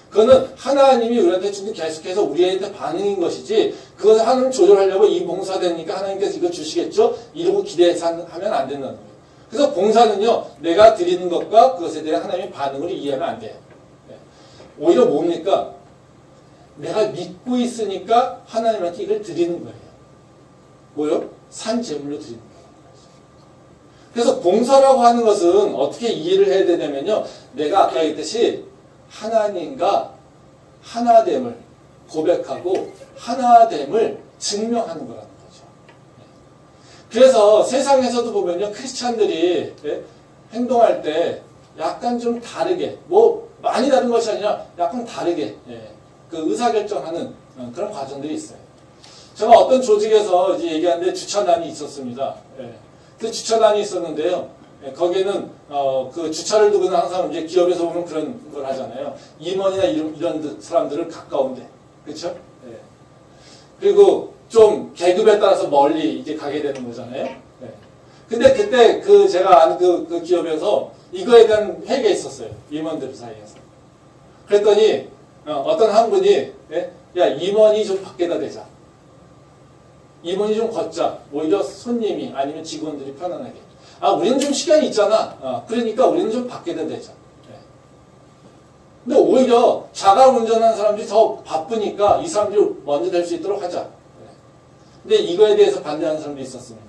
그거는 하나님이 우리한테 주는 계속해서 우리한테 반응인 것이지 그것을 하나님 조절하려고 이 봉사되니까 하나님께서 이거 주시겠죠? 이러고 기대해서 하면 안 된다는 거예요. 그래서 봉사는요. 내가 드리는 것과 그것에 대한 하나님의 반응을 이해하면 안 돼요. 오히려 뭡니까? 내가 믿고 있으니까 하나님한테 이걸 드리는 거예요. 뭐요? 산 제물로 드리는 거예요. 그래서 봉사라고 하는 것은 어떻게 이해를 해야 되냐면요. 내가 아까 얘기했듯이 하나님과 하나됨을 고백하고 하나됨을 증명하는 거라는 거죠. 그래서 세상에서도 보면요. 크리스찬들이 행동할 때 약간 좀 다르게 뭐 많이 다른 것이 아니라 약간 다르게 그 의사결정하는 그런 과정들이 있어요. 제가 어떤 조직에서 이제 얘기하는데 주차단이 있었습니다. 그 주차단이 있었는데요. 거기에는 그 주차를 두고는 항상 이제 기업에서 보면 그런 걸 하잖아요. 임원이나 이런 사람들을 가까운데, 그렇죠? 그리고 좀 계급에 따라서 멀리 이제 가게 되는 거잖아요. 근데 그때 그 제가 아는 그 기업에서 이거에 대한 회의가 있었어요. 임원들 사이에서. 그랬더니 어떤 한 분이 야 임원이 좀 밖에다 대자. 임원이 좀 걷자. 오히려 손님이 아니면 직원들이 편안하게. 아, 우리는 좀 시간이 있잖아. 그러니까 우리는 좀 밖에다 대자. 근데 오히려 자가 운전하는 사람들이 더 바쁘니까 이 사람들이 먼저 될 수 있도록 하자. 근데 이거에 대해서 반대하는 사람도 있었습니다.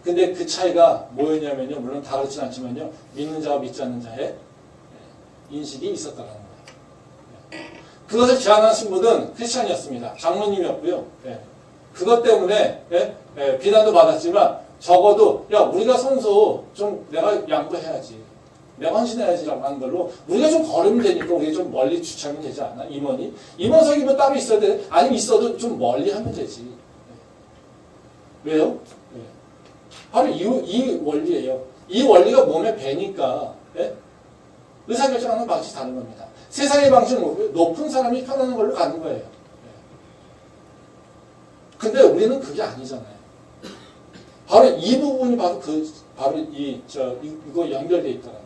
근데 그 차이가 뭐였냐면요. 물론 다 그렇진 않지만요. 믿는 자와 믿지 않는 자의 인식이 있었다는 거예요. 그것을 제안하신 분은 크리스찬이었습니다. 장로님이었고요. 그것 때문에 비난도 받았지만 적어도 야 우리가 선수 좀 내가 양보해야지. 내가 헌신해야지라고 하는 걸로 우리가 좀 걸으면 되니까 우리가 좀 멀리 주차하면 되지 않아? 임원석이 뭐 따로 있어야 돼? 아니면 있어도 좀 멀리 하면 되지. 왜요? 바로 이 원리예요. 이 원리가 몸에 배니까 의사결정하는 방식이 다른 겁니다. 세상의 방식은 뭐고요? 높은 사람이 편하는 걸로 가는 거예요. 근데 우리는 그게 아니잖아요. 바로 이 부분이 바로 이거 연결되어 있다는 거죠.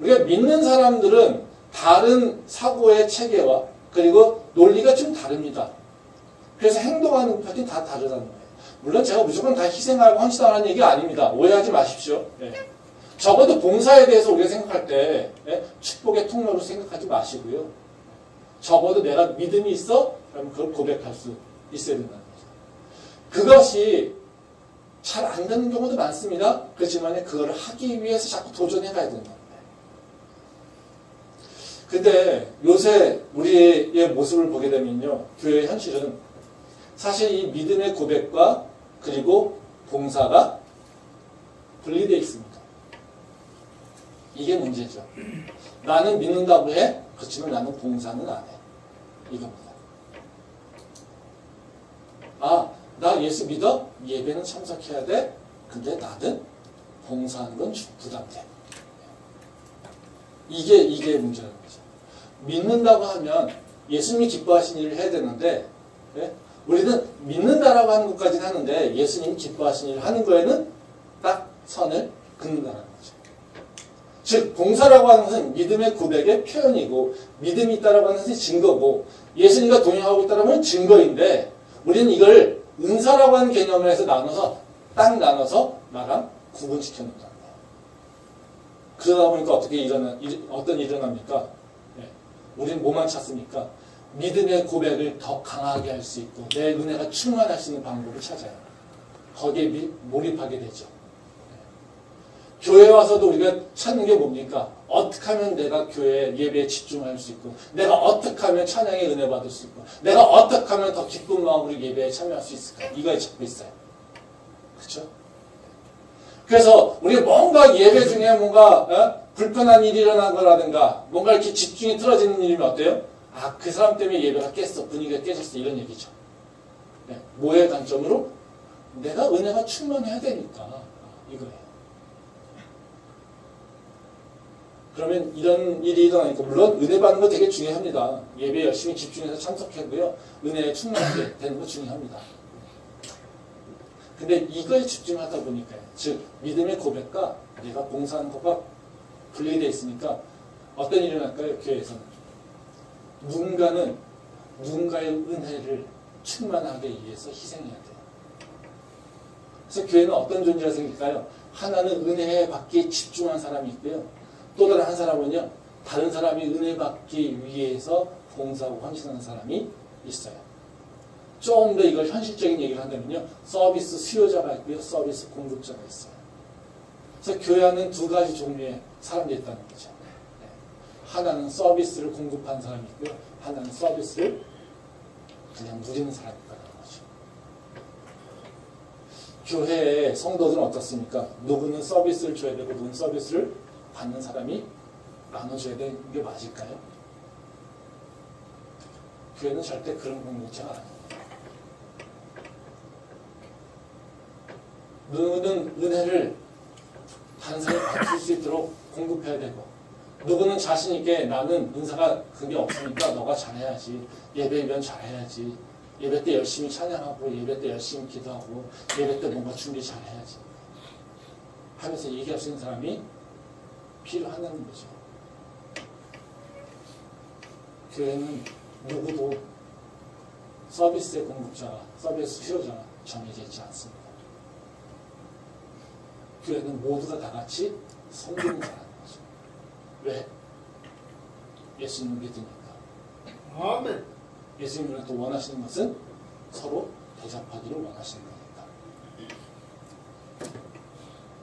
우리가 믿는 사람들은 다른 사고의 체계와 그리고 논리가 좀 다릅니다. 그래서 행동하는 것이 다 다르다는 거예요. 물론 제가 무조건 다 희생하고 헌신하라는 얘기 아닙니다. 오해하지 마십시오. 적어도 봉사에 대해서 우리가 생각할 때 축복의 통로로 생각하지 마시고요. 적어도 내가 믿음이 있어? 그러면 그걸 고백할 수 있어야 된다는 거죠. 그것이 잘 안 되는 경우도 많습니다. 그렇지만 그거를 하기 위해서 자꾸 도전해 가야 된다는 거예요. 근데 요새 우리의 모습을 보게 되면요. 교회의 현실은 사실 이 믿음의 고백과 그리고 봉사가 분리되어 있습니다. 이게 문제죠. 나는 믿는다고 해. 그렇지만 나는 봉사는 안 해. 이겁니다. 아, 나 예수 믿어? 예배는 참석해야 돼. 근데 나는 봉사하는 건 부담돼. 이게 문제라는 거죠. 믿는다고 하면 예수님이 기뻐하신 일을 해야 되는데 우리는 믿는다라고 하는 것까지는 하는데 예수님이 기뻐하신 일을 하는 거에는 딱 선을 긋는다는 거죠. 즉 봉사라고 하는 것은 믿음의 고백의 표현이고 믿음이 있다라고 하는 것이 증거고 예수님과 동행하고 있다라고 하는 증거인데 우리는 이걸 은사라고 하는 개념을 해서 딱 나눠서 나랑 구분시켜 놓는다는 거예요. 그러다 보니까 어떤 일이 일어납니까? 우리는 뭐만 찾습니까? 믿음의 고백을 더 강하게 할 수 있고 내 은혜가 충만할 수 있는 방법을 찾아요. 거기에 몰입하게 되죠. 교회 와서도 우리가 찾는 게 뭡니까? 어떻게 하면 내가 교회 예배에 집중할 수 있고 내가 어떻게 하면 찬양에 은혜 받을 수 있고 내가 어떻게 하면 더 기쁜 마음으로 예배에 참여할 수 있을까? 이거에 찾고 있어요. 그렇죠? 그래서 우리가 뭔가 예배 중에 뭔가 불편한 일이 일어난 거라든가 뭔가 이렇게 집중이 틀어지는 일이면 어때요? 아, 그 사람 때문에 예배가 깼어. 분위기가 깨졌어. 이런 얘기죠. 네. 뭐의 관점으로? 내가 은혜가 충만해야 되니까. 이거예요. 그러면 이런 일이 일어나니까 물론 은혜 받는 거 되게 중요합니다. 예배 열심히 집중해서 참석하고요. 은혜에 충만하게 되는 거 중요합니다. 근데 이거에 집중하다 보니까 즉 믿음의 고백과 내가 봉사하는 것과 분리되어 있으니까 어떤 일이 일어날까요? 교회에서는. 누군가는 누군가의 은혜를 충만하게 위해서 희생해야 돼요. 그래서 교회는 어떤 존재가 생길까요? 하나는 은혜 받기에 집중한 사람이 있고요. 또 다른 한 사람은요, 다른 사람이 은혜 받기 위해서 봉사하고 헌신하는 사람이 있어요. 좀 더 이걸 현실적인 얘기를 한다면요, 서비스 수요자가 있고요, 서비스 공급자가 있어요. 그래서 교회 안에는 두 가지 종류의 사람들이 있다는 거죠. 하나는 서비스를 공급하는 사람이 있고요, 하나는 서비스를 그냥 누리는 사람이 있다는 거죠. 교회의 성도들은 어떻습니까? 누구는 서비스를 줘야 되고 누구는 서비스를 받는 사람이 나눠줘야 되는 게 맞을까요? 교회는 절대 그런 공동체가 아닙니다. 누구는 은혜를 다른 사람이 받을 수 있도록 공급해야 되고 누구는 자신 있게 나는 은사가 그게 없으니까 너가 잘해야지. 예배면 잘해야지. 예배 때 열심히 찬양하고 예배 때 열심히 기도하고 예배 때 뭔가 준비 잘해야지 하면서 얘기할 수 있는 사람이 필요하다는 거죠. 교회는 누구도 서비스의 공급자가, 서비스 수요자가 정해져 있지 않습니다. 교회는 모두가 다 같이 섬기는 자라는 거죠. 왜? 예수님을 믿으니까. 아멘. 예수님을 또 원하시는 것은 서로 대접하기를 원하시는 거니까.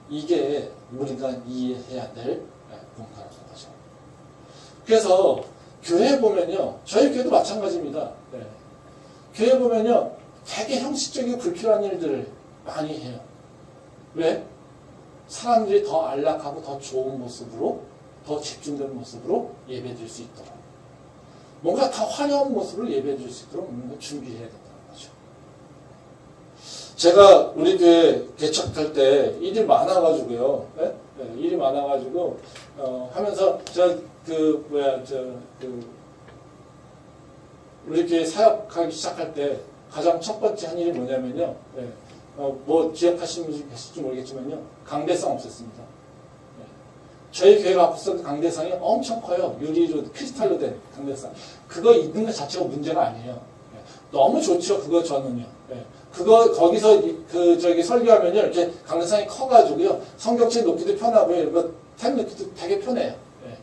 이게 우리가 이해해야 될 문화라는 거죠. 그래서 교회에 보면요, 저희 교회도 마찬가지입니다. 네. 교회에 보면요, 되게 형식적이고 불필요한 일들을 많이 해요. 왜? 사람들이 더 안락하고 더 좋은 모습으로, 더 집중된 모습으로 예배드릴 수 있도록. 뭔가 더 화려한 모습으로 예배드릴 수 있도록 뭔가 준비해야 된다는 거죠. 제가 우리 교회 개척할 때 일이 많아가지고요. 네? 네, 일이 많아가지고, 하면서, 우리 교회 사역하기 시작할 때 가장 첫 번째 한 일이 뭐냐면요. 네, 뭐 기억하시는 분이 계실지 모르겠지만요. 강대상 없앴습니다. 네. 저희 교회가 갖고 있었던 강대상이 엄청 커요. 유리로, 크리스탈로 된 강대상. 그거 있는 것 자체가 문제가 아니에요. 네. 너무 좋죠. 그거 저는요. 네. 거기서 설교하면요. 이렇게 강대상이 커가지고요. 성경책 놓기도 편하고요. 이런 거 탭 놓기도 되게 편해요. 네.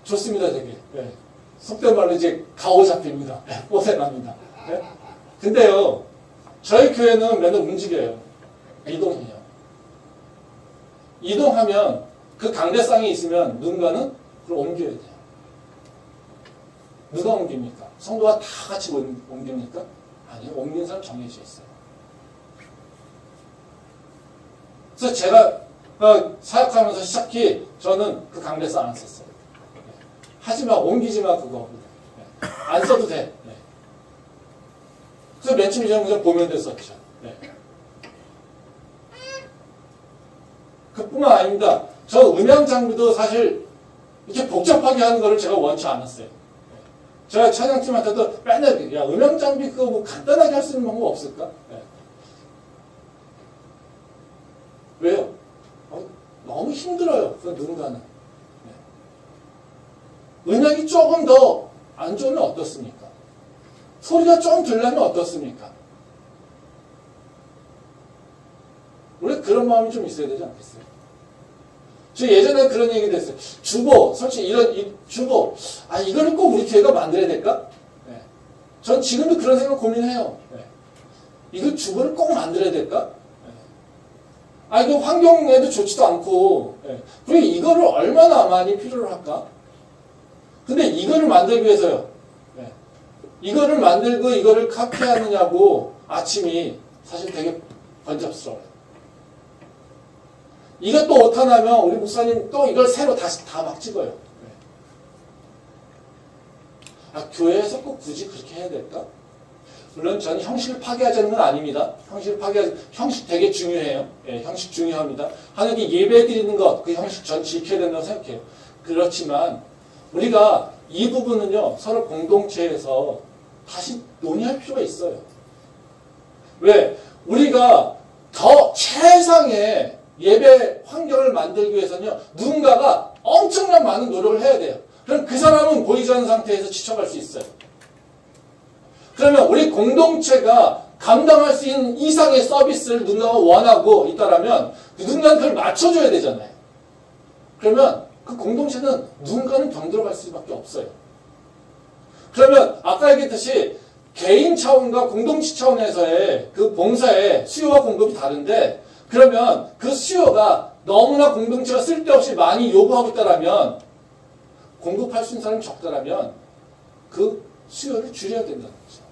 좋습니다, 되게. 네. 속된 말로 이제 가오 잡힙니다. 네. 꽃에 납니다. 네. 근데요. 저희 교회는 맨날 움직여요. 이동해요. 이동하면 그 강대상이 있으면 누군가는 그걸 옮겨야 돼요. 누가 옮깁니까? 성도가 다 같이 옮깁니까? 아니요. 옮기는 사람 정해져 있어요. 그래서 제가 사역하면서 시작히 저는 그 강대상 안 썼어요. 하지마, 옮기지마, 그거. 안 써도 돼. 그래서 맨 처음에 저는 그냥 보면 됐었죠. 네. 그뿐만 아닙니다. 저 음향 장비도 사실 이렇게 복잡하게 하는 거를 제가 원치 않았어요. 제가 찬양팀한테도 맨날 야 음향 장비 그거 뭐 간단하게 할 수 있는 방법 없을까? 네. 왜요? 너무 힘들어요. 그 누군가는. 네. 음향이 조금 더 안 좋으면 어떻습니까? 소리가 좀 들려면 어떻습니까? 원래 그런 마음이 좀 있어야 되지 않겠어요? 저 예전에 그런 얘기도 했어요. 주보, 솔직히 주보, 이거를 꼭 우리 교회가 만들어야 될까? 네. 전 지금도 그런 생각 고민해요. 네. 이거 주보를 꼭 만들어야 될까? 네. 이거 환경에도 좋지도 않고, 네. 그리고 이거를 얼마나 많이 필요로 할까? 근데 이거를 만들기 위해서요. 네. 이거를 만들고 이거를 카피하느냐고 아침이 사실 되게 번잡스러워요. 이것도 오타나면 우리 목사님 또 이걸 새로 다시 다 막 찍어요. 교회에서 꼭 굳이 그렇게 해야 될까? 물론 저는 형식을 파괴하자는 건 아닙니다. 형식 되게 중요해요. 예, 형식 중요합니다. 하나님께 예배 드리는 것, 그 형식 전 지켜야 된다고 생각해요. 그렇지만 우리가 이 부분은요, 서로 공동체에서 다시 논의할 필요가 있어요. 왜? 우리가 더 최상의 예배 환경을 만들기 위해서는요, 누군가가 엄청난 많은 노력을 해야 돼요. 그럼 그 사람은 보이지 않는 상태에서 지쳐갈 수 있어요. 그러면 우리 공동체가 감당할 수 있는 이상의 서비스를 누군가가 원하고 있다라면 누군가는 그걸 맞춰줘야 되잖아요. 그러면 그 공동체는 누군가는 병들어갈 수밖에 없어요. 그러면 아까 얘기했듯이 개인 차원과 공동체 차원에서의 그 봉사의 수요와 공급이 다른데, 그러면 그 수요가 너무나 공동체가 쓸데없이 많이 요구하고 있다면, 공급할 수 있는 사람이 적다라면 그 수요를 줄여야 된다는 거죠.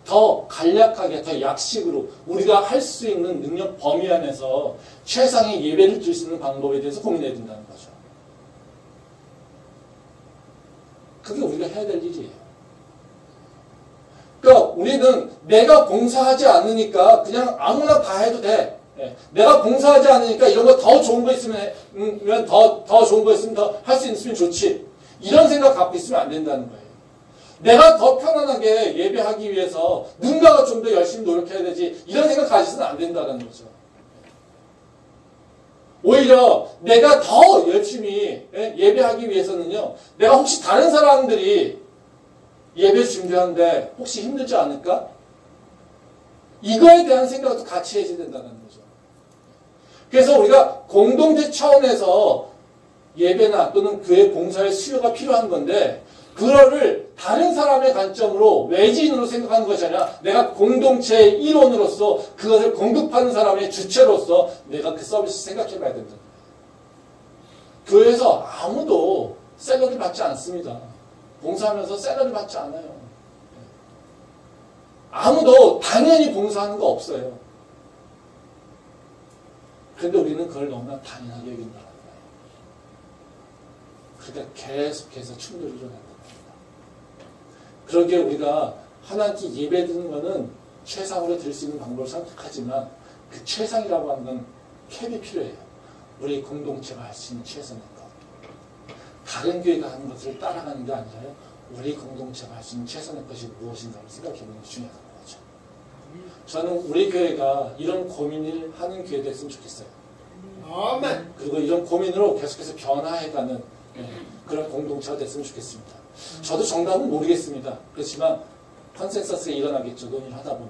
더 간략하게, 더 약식으로 우리가 할 수 있는 능력 범위 안에서 최상의 예배를 드릴 수 있는 방법에 대해서 고민해야 된다는 거죠. 그게 우리가 해야 될 일이에요. 그러니까 우리는 내가 봉사하지 않으니까 그냥 아무나 다 해도 돼. 내가 봉사하지 않으니까 이런 거 더 좋은 거 있으면 더 좋은 거 있으면 더 할 수 있으면 좋지. 이런 생각 갖고 있으면 안 된다는 거예요. 내가 더 편안하게 예배하기 위해서 누군가가 좀 더 열심히 노력해야 되지. 이런 생각 가지서는 안 된다는 거죠. 오히려 내가 더 열심히 예배하기 위해서는요, 내가 혹시 다른 사람들이 예배 준비하는데 혹시 힘들지 않을까? 이거에 대한 생각도 같이 해야 된다는 거죠. 그래서 우리가 공동체 차원에서 예배나 또는 교회 봉사의 수요가 필요한 건데, 그거를 다른 사람의 관점으로 외지인으로 생각하는 것이 아니라 내가 공동체의 일원으로서 그것을 공급하는 사람의 주체로서 내가 그 서비스 생각해 봐야 된다. 교회에서 아무도 샐러리 받지 않습니다. 봉사하면서 샐러리 받지 않아요. 아무도 당연히 봉사하는 거 없어요. 그런데 우리는 그걸 너무나 당연하게 여긴다는 거예요. 그러니까 계속해서 충돌이 일어난다. 그러기에 우리가 하나님께 예배 드리는 것은 최상으로 드릴 수 있는 방법을 선택하지만 그 최상이라고 하는 건 캡이 필요해요. 우리 공동체가 할 수 있는 최선의 것. 다른 교회가 하는 것을 따라가는 게 아니라요, 우리 공동체가 할 수 있는 최선의 것이 무엇인가를 생각해보는 게 중요한 거죠. 저는 우리 교회가 이런 고민을 하는 교회 됐으면 좋겠어요. 아멘. 그리고 이런 고민으로 계속해서 변화해가는 그런 공동체가 됐으면 좋겠습니다. 저도 정답은 모르겠습니다. 그렇지만 컨센서스가 일어나겠죠. 논의를 하다 보면.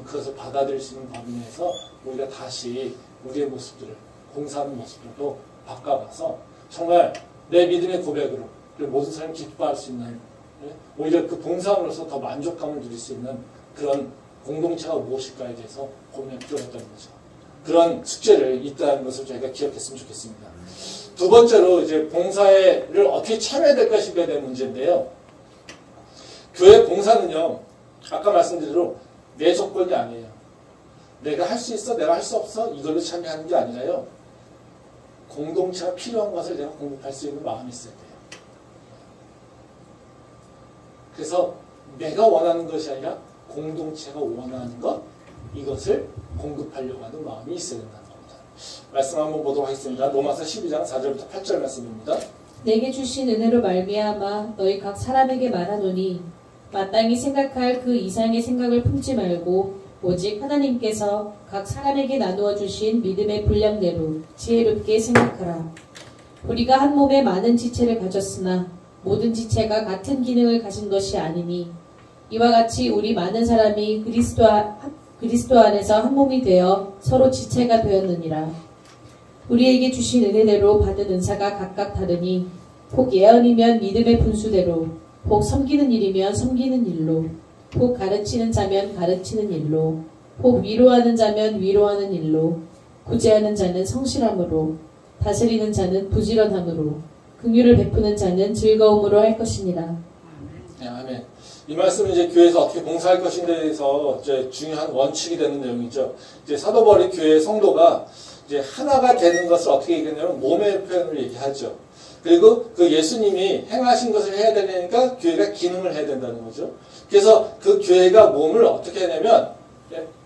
그것을 받아들일 수 있는 범위 내에서 우리가 다시 우리의 모습들을, 봉사하는 모습들도 바꿔봐서 정말 내 믿음의 고백으로 모든 사람이 기뻐할 수 있는, 오히려 그 봉사함으로써 더 만족감을 누릴 수 있는 그런 공동체가 무엇일까에 대해서 고민할 필요가 있다는 거죠. 그런 숙제를 있다는 것을 저희가 기억했으면 좋겠습니다. 두 번째로 이제 봉사를 어떻게 참여해야 될 것인가에 대한 문제인데요. 교회 봉사는요, 아까 말씀드린 대로 내 조건이 아니에요. 내가 할 수 있어, 내가 할 수 없어, 이걸로 참여하는 게 아니라요, 공동체가 필요한 것을 내가 공급할 수 있는 마음이 있어야 돼요. 그래서 내가 원하는 것이 아니라 공동체가 원하는 것, 이것을 공급하려고 하는 마음이 있어야 된다는 겁니다. 말씀 한번 보도록 하겠습니다. 로마서 12장 4절부터 8절 말씀입니다. 내게 주신 은혜로 말미암아 너희 각 사람에게 말하노니 마땅히 생각할 그 이상의 생각을 품지 말고 오직 하나님께서 각 사람에게 나누어 주신 믿음의 분량대로 지혜롭게 생각하라. 우리가 한 몸에 많은 지체를 가졌으나 모든 지체가 같은 기능을 가진 것이 아니니 이와 같이 우리 많은 사람이 그리스도 안에서 한 몸이 되어 서로 지체가 되었느니라. 우리에게 주신 은혜대로 받은 은사가 각각 다르니 혹 예언이면 믿음의 분수대로, 혹 섬기는 일이면 섬기는 일로, 혹 가르치는 자면 가르치는 일로, 혹 위로하는 자면 위로하는 일로, 구제하는 자는 성실함으로, 다스리는 자는 부지런함으로, 긍휼을 베푸는 자는 즐거움으로 할 것이니라. 네, 아멘. 이 말씀은 이제 교회에서 어떻게 봉사할 것인지에 대해서 이제 중요한 원칙이 되는 내용이죠. 이제 사도 바울이 교회의 성도가 이제 하나가 되는 것을 어떻게 얘기하냐면 몸의 표현을 얘기하죠. 그리고 그 예수님이 행하신 것을 해야 되니까 교회가 기능을 해야 된다는 거죠. 그래서 그 교회가 몸을 어떻게 하냐면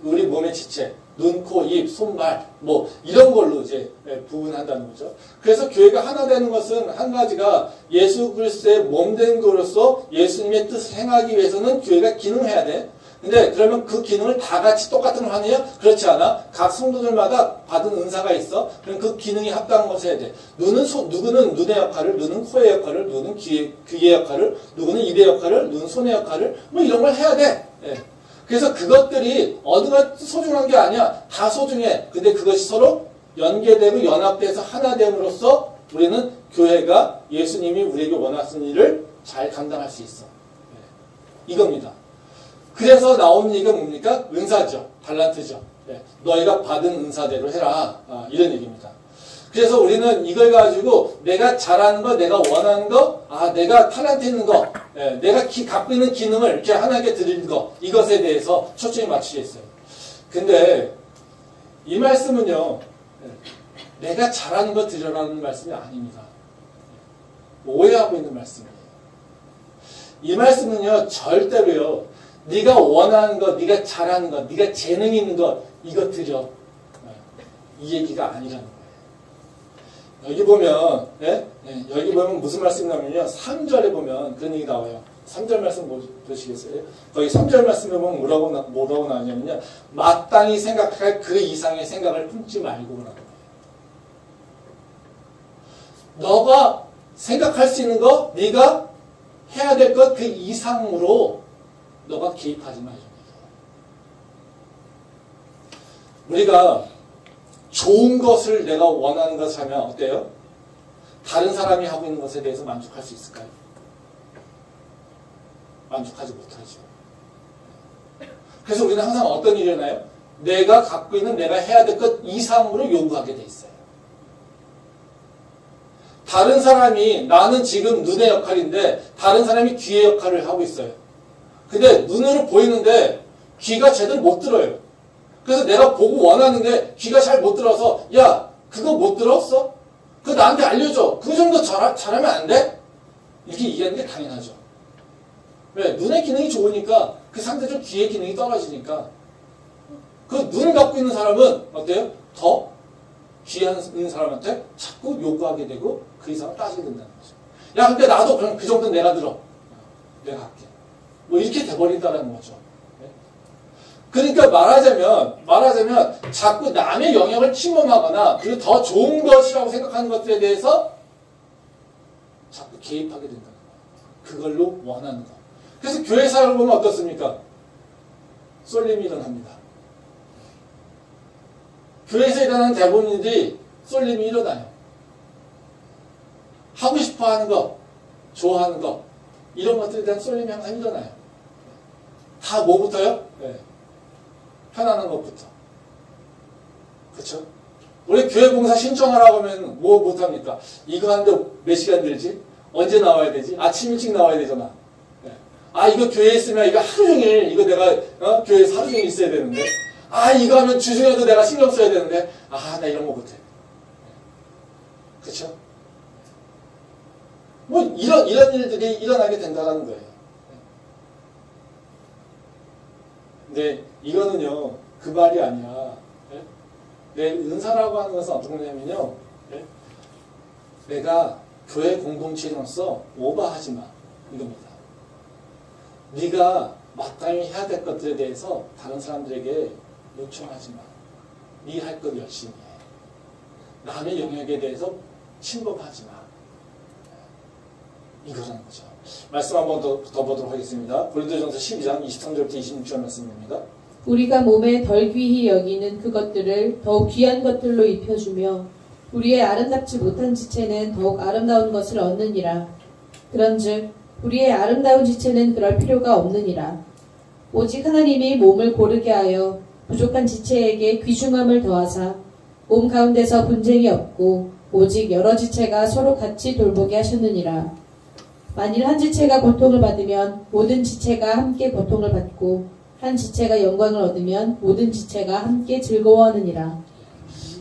우리 몸의 지체, 눈, 코, 입, 손발 뭐 이런 걸로 이제 부분한다는 거죠. 그래서 교회가 하나 되는 것은 한 가지가 예수 그리스도의 몸된 거로서 예수님의 뜻을 행하기 위해서는 교회가 기능해야 돼. 근데 그러면 그 기능을 다 같이 똑같은 걸 하느냐? 그렇지 않아. 각 성도들마다 받은 은사가 있어. 그럼 그 기능이 합당한 것을 해야 돼. 누구는 눈의 역할을, 누구는 코의 역할을, 누구는 귀의 역할을, 누구는 입의 역할을, 누구는 손의 역할을 뭐 이런 걸 해야 돼. 예. 그래서 그것들이 어느가 소중한 게 아니야. 다 소중해. 근데 그것이 서로 연계되고 연합돼서 하나 됨으로써 우리는 교회가 예수님이 우리에게 원하신 일을 잘 감당할 수 있어. 예. 이겁니다. 그래서 나오는 얘기가 뭡니까? 은사죠. 달란트죠. 예. 너희가 받은 은사대로 해라. 이런 얘기입니다. 그래서 우리는 이걸 가지고 내가 잘하는 거, 내가 원하는 거, 내가 탈란트 있는 거, 예. 내가 갖고 있는 기능을 이렇게 하나님께 드리는 거, 이것에 대해서 초점이 맞추겠어요. 근데 이 말씀은요, 예. 내가 잘하는 거 드려라는 말씀이 아닙니다. 오해하고 있는 말씀이에요. 이 말씀은요, 절대로요, 네가 원하는 것, 네가 잘하는 것, 네가 재능 있는 것, 이거 드려. 이 얘기가 아니라는 거예요. 여기 보면, 여기 보면 무슨 말씀이 나오면요. 3절에 보면 그런 얘기 나와요. 3절 말씀 보시겠어요? 거기 3절 말씀에 보면 뭐라고 나오냐면요. 마땅히 생각할 그 이상의 생각을 품지 말고라고 해요. 너가 생각할 수 있는 거, 네가 해야 될 것 그 이상으로 너가 개입하지 마. 우리가 좋은 것을 내가 원하는 것을 하면 어때요? 다른 사람이 하고 있는 것에 대해서 만족할 수 있을까요? 만족하지 못하죠. 그래서 우리는 항상 어떤 일이 일어나요? 내가 갖고 있는 내가 해야 될 것 이상으로 요구하게 돼 있어요. 다른 사람이 나는 지금 눈의 역할인데 다른 사람이 귀의 역할을 하고 있어요. 근데 눈으로 보이는데 귀가 제대로 못 들어요. 그래서 내가 보고 원하는데 귀가 잘 못 들어서 야 그거 못 들었어? 그거 나한테 알려줘. 그 정도 잘하면 안 돼? 이렇게 얘기하는 게 당연하죠. 왜? 눈의 기능이 좋으니까 그 상대적으로 귀의 기능이 떨어지니까 그 눈을 갖고 있는 사람은 어때요? 더 귀한 사람한테 자꾸 요구하게 되고 그 이상을 따지게 된다는 거죠. 야 근데 나도 그럼 그 정도는 내가 들어. 내가 할게. 뭐 이렇게 돼버린다는 거죠. 그러니까 말하자면 자꾸 남의 영역을 침범하거나 그리고 더 좋은 것이라고 생각하는 것들에 대해서 자꾸 개입하게 된다는 거예요. 그걸로 원하는 거. 그래서 교회 사역을 보면 어떻습니까? 쏠림이 일어납니다. 교회에서 일어나는 대부분들이 쏠림이 일어나요. 하고 싶어 하는 거, 좋아하는 거, 이런 것들에 대한 쏠림이 항상 일어나요. 다 뭐부터요? 네. 편안한 것부터. 그렇죠? 우리 교회 봉사 신청하라고 하면 뭐 못합니까? 이거 하는데 몇 시간 들지? 언제 나와야 되지? 아침 일찍 나와야 되잖아. 네. 이거 교회에 있으면 이거 하루 종일 이거 내가 교회에서 하루 종일 있어야 되는데 이거 하면 주중에도 내가 신경 써야 되는데 나 이런 거 못해. 그렇죠? 뭐 이런 일들이 일어나게 된다는 거예요. 근데 이거는요 그 말이 아니야. 내 은사라고 하는 것은 어떤 거냐면요, 내가 교회 공동체로서 오버하지 마 이겁니다. 네가 마땅히 해야 될 것들에 대해서 다른 사람들에게 요청하지 마. 네 할 것 열심히 해. 남의 영역에 대해서 침범하지 마. 이거라는 거죠. 말씀 한번 더 보도록 하겠습니다. 고린도전서 12장 23절부터 26절 말씀입니다. 우리가 몸에 덜 귀히 여기는 그것들을 더욱 귀한 것들로 입혀주며 우리의 아름답지 못한 지체는 더욱 아름다운 것을 얻느니라. 그런즉 우리의 아름다운 지체는 그럴 필요가 없느니라. 오직 하나님이 몸을 고르게 하여 부족한 지체에게 귀중함을 더하사 몸 가운데서 분쟁이 없고 오직 여러 지체가 서로 같이 돌보게 하셨느니라. 만일 한 지체가 고통을 받으면 모든 지체가 함께 고통을 받고 한 지체가 영광을 얻으면 모든 지체가 함께 즐거워하느니라.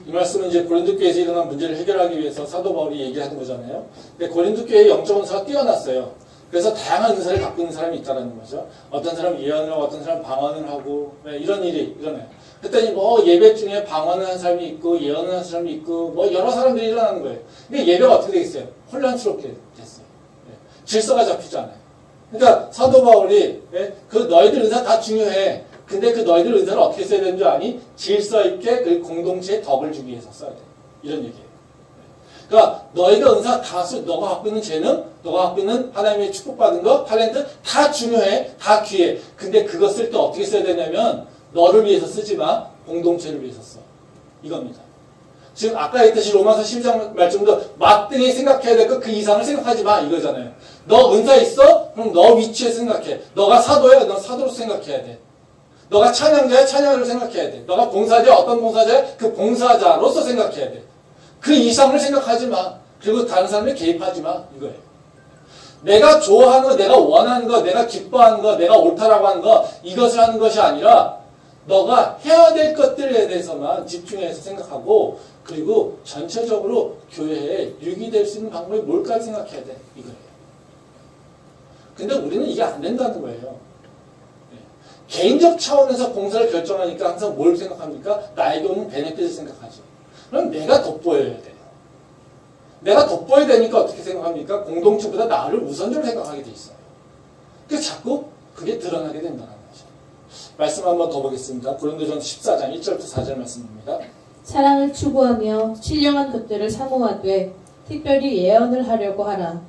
이 말씀은 이제 고린도 교회에서 일어난 문제를 해결하기 위해서 사도 바울이 얘기하는 거잖아요. 근데 고린도 교회의 영적 은사가 뛰어났어요. 그래서 다양한 은사를 갖고 있는 사람이 있다는 거죠. 어떤 사람은 예언을 하고 어떤 사람은 방언을 하고 이런 일이 일어나요. 그랬더니 뭐 예배 중에 방언을 한 사람이 있고 예언을 한 사람이 있고 뭐 여러 사람들이 일어나는 거예요. 근데 예배가 어떻게 되겠어요? 혼란스럽게 됐어요. 질서가 잡히지 않아요. 그러니까 사도 바울이 그 너희들 은사 다 중요해. 근데 그 너희들 은사를 어떻게 써야 되는 줄 아니? 질서 있게 그 공동체에 덕을 주기 위해서 써야 돼. 이런 얘기예요. 그러니까 너희가 은사 다 써. 너가 갖고 있는 재능, 너가 갖고 있는 하나님의 축복받은 거, 탤런트 다 중요해. 다 귀해. 근데 그거 쓸 때 어떻게 써야 되냐면 너를 위해서 쓰지 마. 공동체를 위해서 써. 이겁니다. 지금 아까 얘기했듯이 로마서 12장 말씀도 막등히 생각해야 될 거 그 이상을 생각하지 마. 이거잖아요. 너 은사 있어? 그럼 너 위치에 생각해. 너가 사도야? 너 사도로 생각해야 돼. 너가 찬양자야? 찬양으로 생각해야 돼. 너가 봉사자야? 어떤 봉사자야? 그 봉사자로서 생각해야 돼. 그 이상을 생각하지 마. 그리고 다른 사람에 개입하지 마. 이거예요. 내가 좋아하는 거, 내가 원하는 거, 내가 기뻐하는 거, 내가 옳다라고 하는 거, 이것을 하는 것이 아니라 너가 해야 될 것들에 대해서만 집중해서 생각하고 그리고 전체적으로 교회에 유익이 될 수 있는 방법이 뭘까 생각해야 돼. 이거예요. 근데 우리는 이게 안 된다는 거예요. 개인적 차원에서 봉사를 결정하니까 항상 뭘 생각합니까? 나에게 오는 베네핏을 생각하죠. 그럼 내가 돋보여야 돼요. 내가 돋보여야 되니까 어떻게 생각합니까? 공동체보다 나를 우선적으로 생각하게 돼 있어요. 그래서 자꾸 그게 드러나게 된다는 거죠. 말씀 한번 더 보겠습니다. 고린도전서 14장 1절부터 4절 말씀입니다. 사랑을 추구하며 신령한 것들을 사모하되 특별히 예언을 하려고 하라.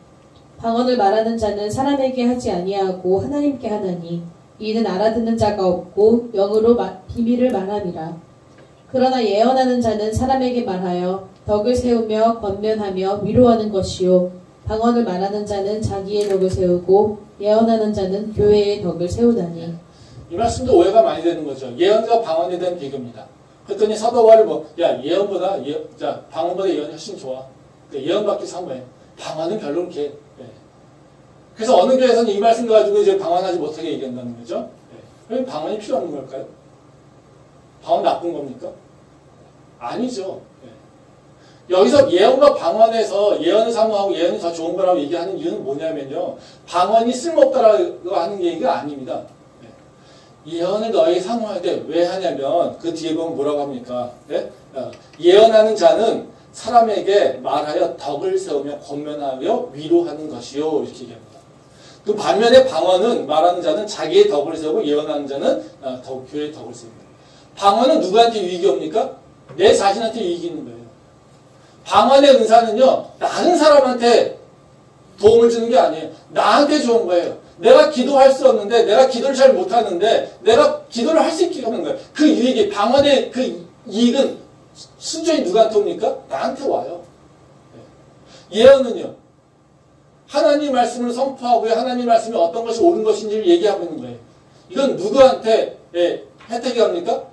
방언을 말하는 자는 사람에게 하지 아니하고 하나님께 하나니 이는 알아듣는 자가 없고 영으로 비밀을 말함이라. 그러나 예언하는 자는 사람에게 말하여 덕을 세우며 권면하며 위로하는 것이요 방언을 말하는 자는 자기의 덕을 세우고 예언하는 자는 교회의 덕을 세우다니. 이 말씀도 오해가 많이 되는 거죠. 예언과 방언에 대한 비교입니다. 그랬더니 사도 바울이 예언보다 방언보다 예언이 훨씬 좋아. 그러니까 예언받기 사모해. 방언은 별로 그렇게. 그래서 어느 교회에서는 이 말씀 가지고 이제 방언하지 못하게 얘기한다는 거죠. 그럼 방언이 필요 없는 걸까요? 방언 나쁜 겁니까? 아니죠. 여기서 예언과 방언에서 예언을 사모하고 예언이 더 좋은 거라고 얘기하는 이유는 뭐냐면요. 방언이 쓸모없다라고 하는 얘기가 아닙니다. 예언을 너희 사모해야 돼. 왜 하냐면 그 뒤에 보면 뭐라고 합니까? 예언하는 자는 사람에게 말하여 덕을 세우며 권면하며 위로하는 것이요. 이렇게 얘기합니다. 그 반면에 방언은 말하는 자는 자기의 덕을 세우고 예언하는 자는 교회의 덕을 세웁니다. 방언은 누구한테 유익이 옵니까? 내 자신한테 유익이 있는 거예요. 방언의 은사는요, 다른 사람한테 도움을 주는 게 아니에요. 나한테 좋은 거예요. 내가 기도할 수 없는데, 내가 기도를 잘 못하는데, 내가 기도를 할 수 있게 하는 거예요. 그 유익이, 방언의 그 이익은 순전히 누구한테 옵니까? 나한테 와요. 예언은요, 하나님 말씀을 선포하고 하나님 말씀이 어떤 것이 옳은 것인지를 얘기하고 있는 거예요. 이건 누구한테 혜택이 갑니까?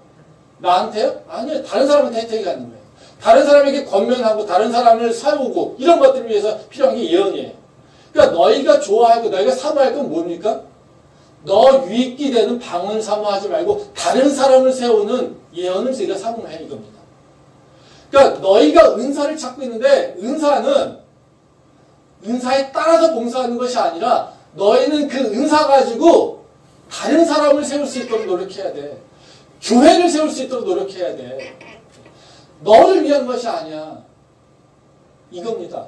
나한테요? 아니요. 다른 사람한테 혜택이 가는 거예요. 다른 사람에게 권면하고 다른 사람을 세우고 이런 것들을 위해서 필요한 게 예언이에요. 그러니까 너희가 좋아하고 너희가 사모할 건 뭡니까? 너 유익이 되는 방언을 사모하지 말고 다른 사람을 세우는 예언을 저희가 사모해 이겁니다. 그러니까 너희가 은사를 찾고 있는데 은사는 은사에 따라서 봉사하는 것이 아니라 너희는 그 은사 가지고 다른 사람을 세울 수 있도록 노력해야 돼. 교회를 세울 수 있도록 노력해야 돼. 너를 위한 것이 아니야. 이겁니다.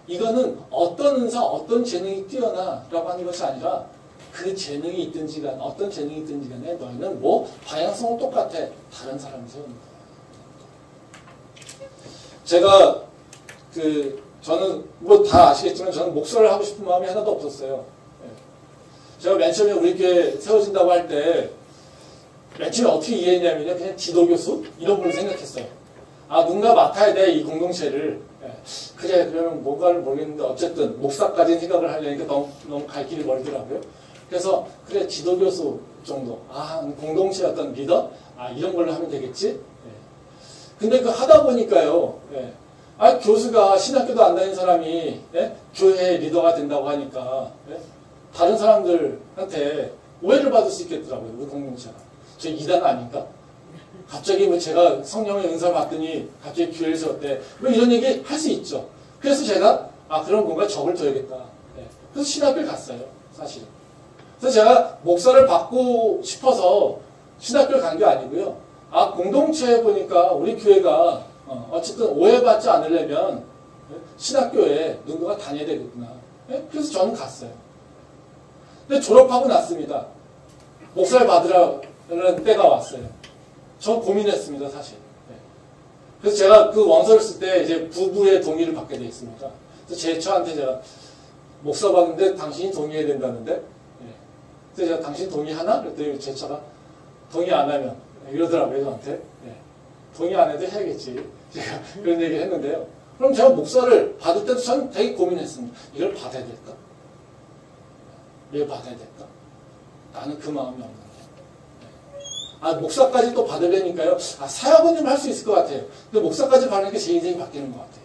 이거는 어떤 은사, 어떤 재능이 뛰어나라고 하는 것이 아니라 그 재능이 있든지 간에 어떤 재능이 있든지 간에 너희는 방향성은 똑같아. 다른 사람을 세우는 거야. 제가 저는 다 아시겠지만 저는 목사를 하고 싶은 마음이 하나도 없었어요. 제가 맨 처음에 우리 교회 세워진다고 할 때 맨 처음에 어떻게 이해했냐면요. 그냥 지도교수? 이런 분을 생각했어요. 누군가 맡아야 돼, 이 공동체를. 그래, 그러면 뭔가를 모르겠는데, 어쨌든, 목사까지는 생각을 하려니까 너무 갈 길이 멀더라고요. 그래서, 그래, 지도교수 정도. 공동체 어떤 리더? 이런 걸로 하면 되겠지? 근데 그 하다 보니까요, 교수가 신학교도 안 다닌 사람이, 교회의 리더가 된다고 하니까, 다른 사람들한테 오해를 받을 수 있겠더라고요, 우리 공동체가. 저 이단 아닌가? 갑자기 뭐 제가 성령의 은사를 받더니 갑자기 교회를 세웠대. 뭐 이런 얘기 할 수 있죠. 그래서 제가, 그럼 뭔가 적을 둬야겠다. 그래서 신학교를 갔어요, 사실은. 그래서 제가 목사를 받고 싶어서 신학교를 간 게 아니고요. 공동체에 보니까 우리 교회가 어쨌든 오해받지 않으려면 신학교에 누군가가 다녀야 되겠구나. 그래서 저는 갔어요. 근데 졸업하고 났습니다. 목사를 받으라는 때가 왔어요. 저 고민했습니다, 사실. 그래서 제가 그 원서를 쓸 때 이제 부부의 동의를 받게 되어 있습니다. 그래서 제 처한테 제가 목사 받는데 당신이 동의해야 된다는데, 그래서 제가 당신 동의하나? 그랬더니 제 처가 동의 안 하면 이러더라고요, 저한테. 동의 안 해도 해야겠지. 제가 그런 얘기를 했는데요. 그럼 제가 목사를 받을 때도 전 되게 고민했습니다. 이걸 받아야 될까? 왜 받아야 될까? 나는 그 마음이 없는데. 목사까지 또 받으려니까요. 사역은 할 수 있을 것 같아요. 근데 목사까지 받으니까 제 인생이 바뀌는 것 같아요.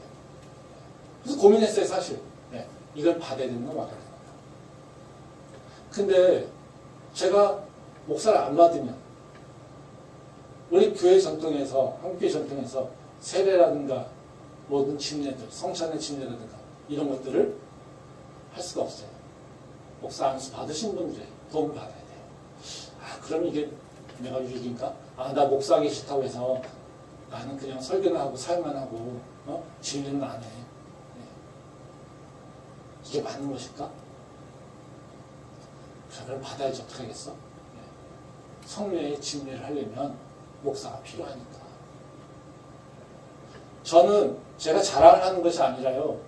그래서 고민했어요, 사실. 이걸 받아야 되는 거 말아야 되는 거. 근데 제가 목사를 안 받으면 우리 교회 전통에서, 한국교회 전통에서 세례라든가 모든 침례들, 성찬의 침례라든가 이런 것들을 할 수가 없어요. 목사 안수 받으신 분들의 도움을 받아야 돼요. 그럼 이게 내가 유익인가? 나 목사하기 싫다고 해서 나는 그냥 설교나 하고 사역만 하고 진리는 안 해. 이게 맞는 것일까? 그럼 받아야지 어떡하겠어? 성례의 침례를 하려면 목사가 필요하니까. 저는 제가 자랑을 하는 것이 아니라요.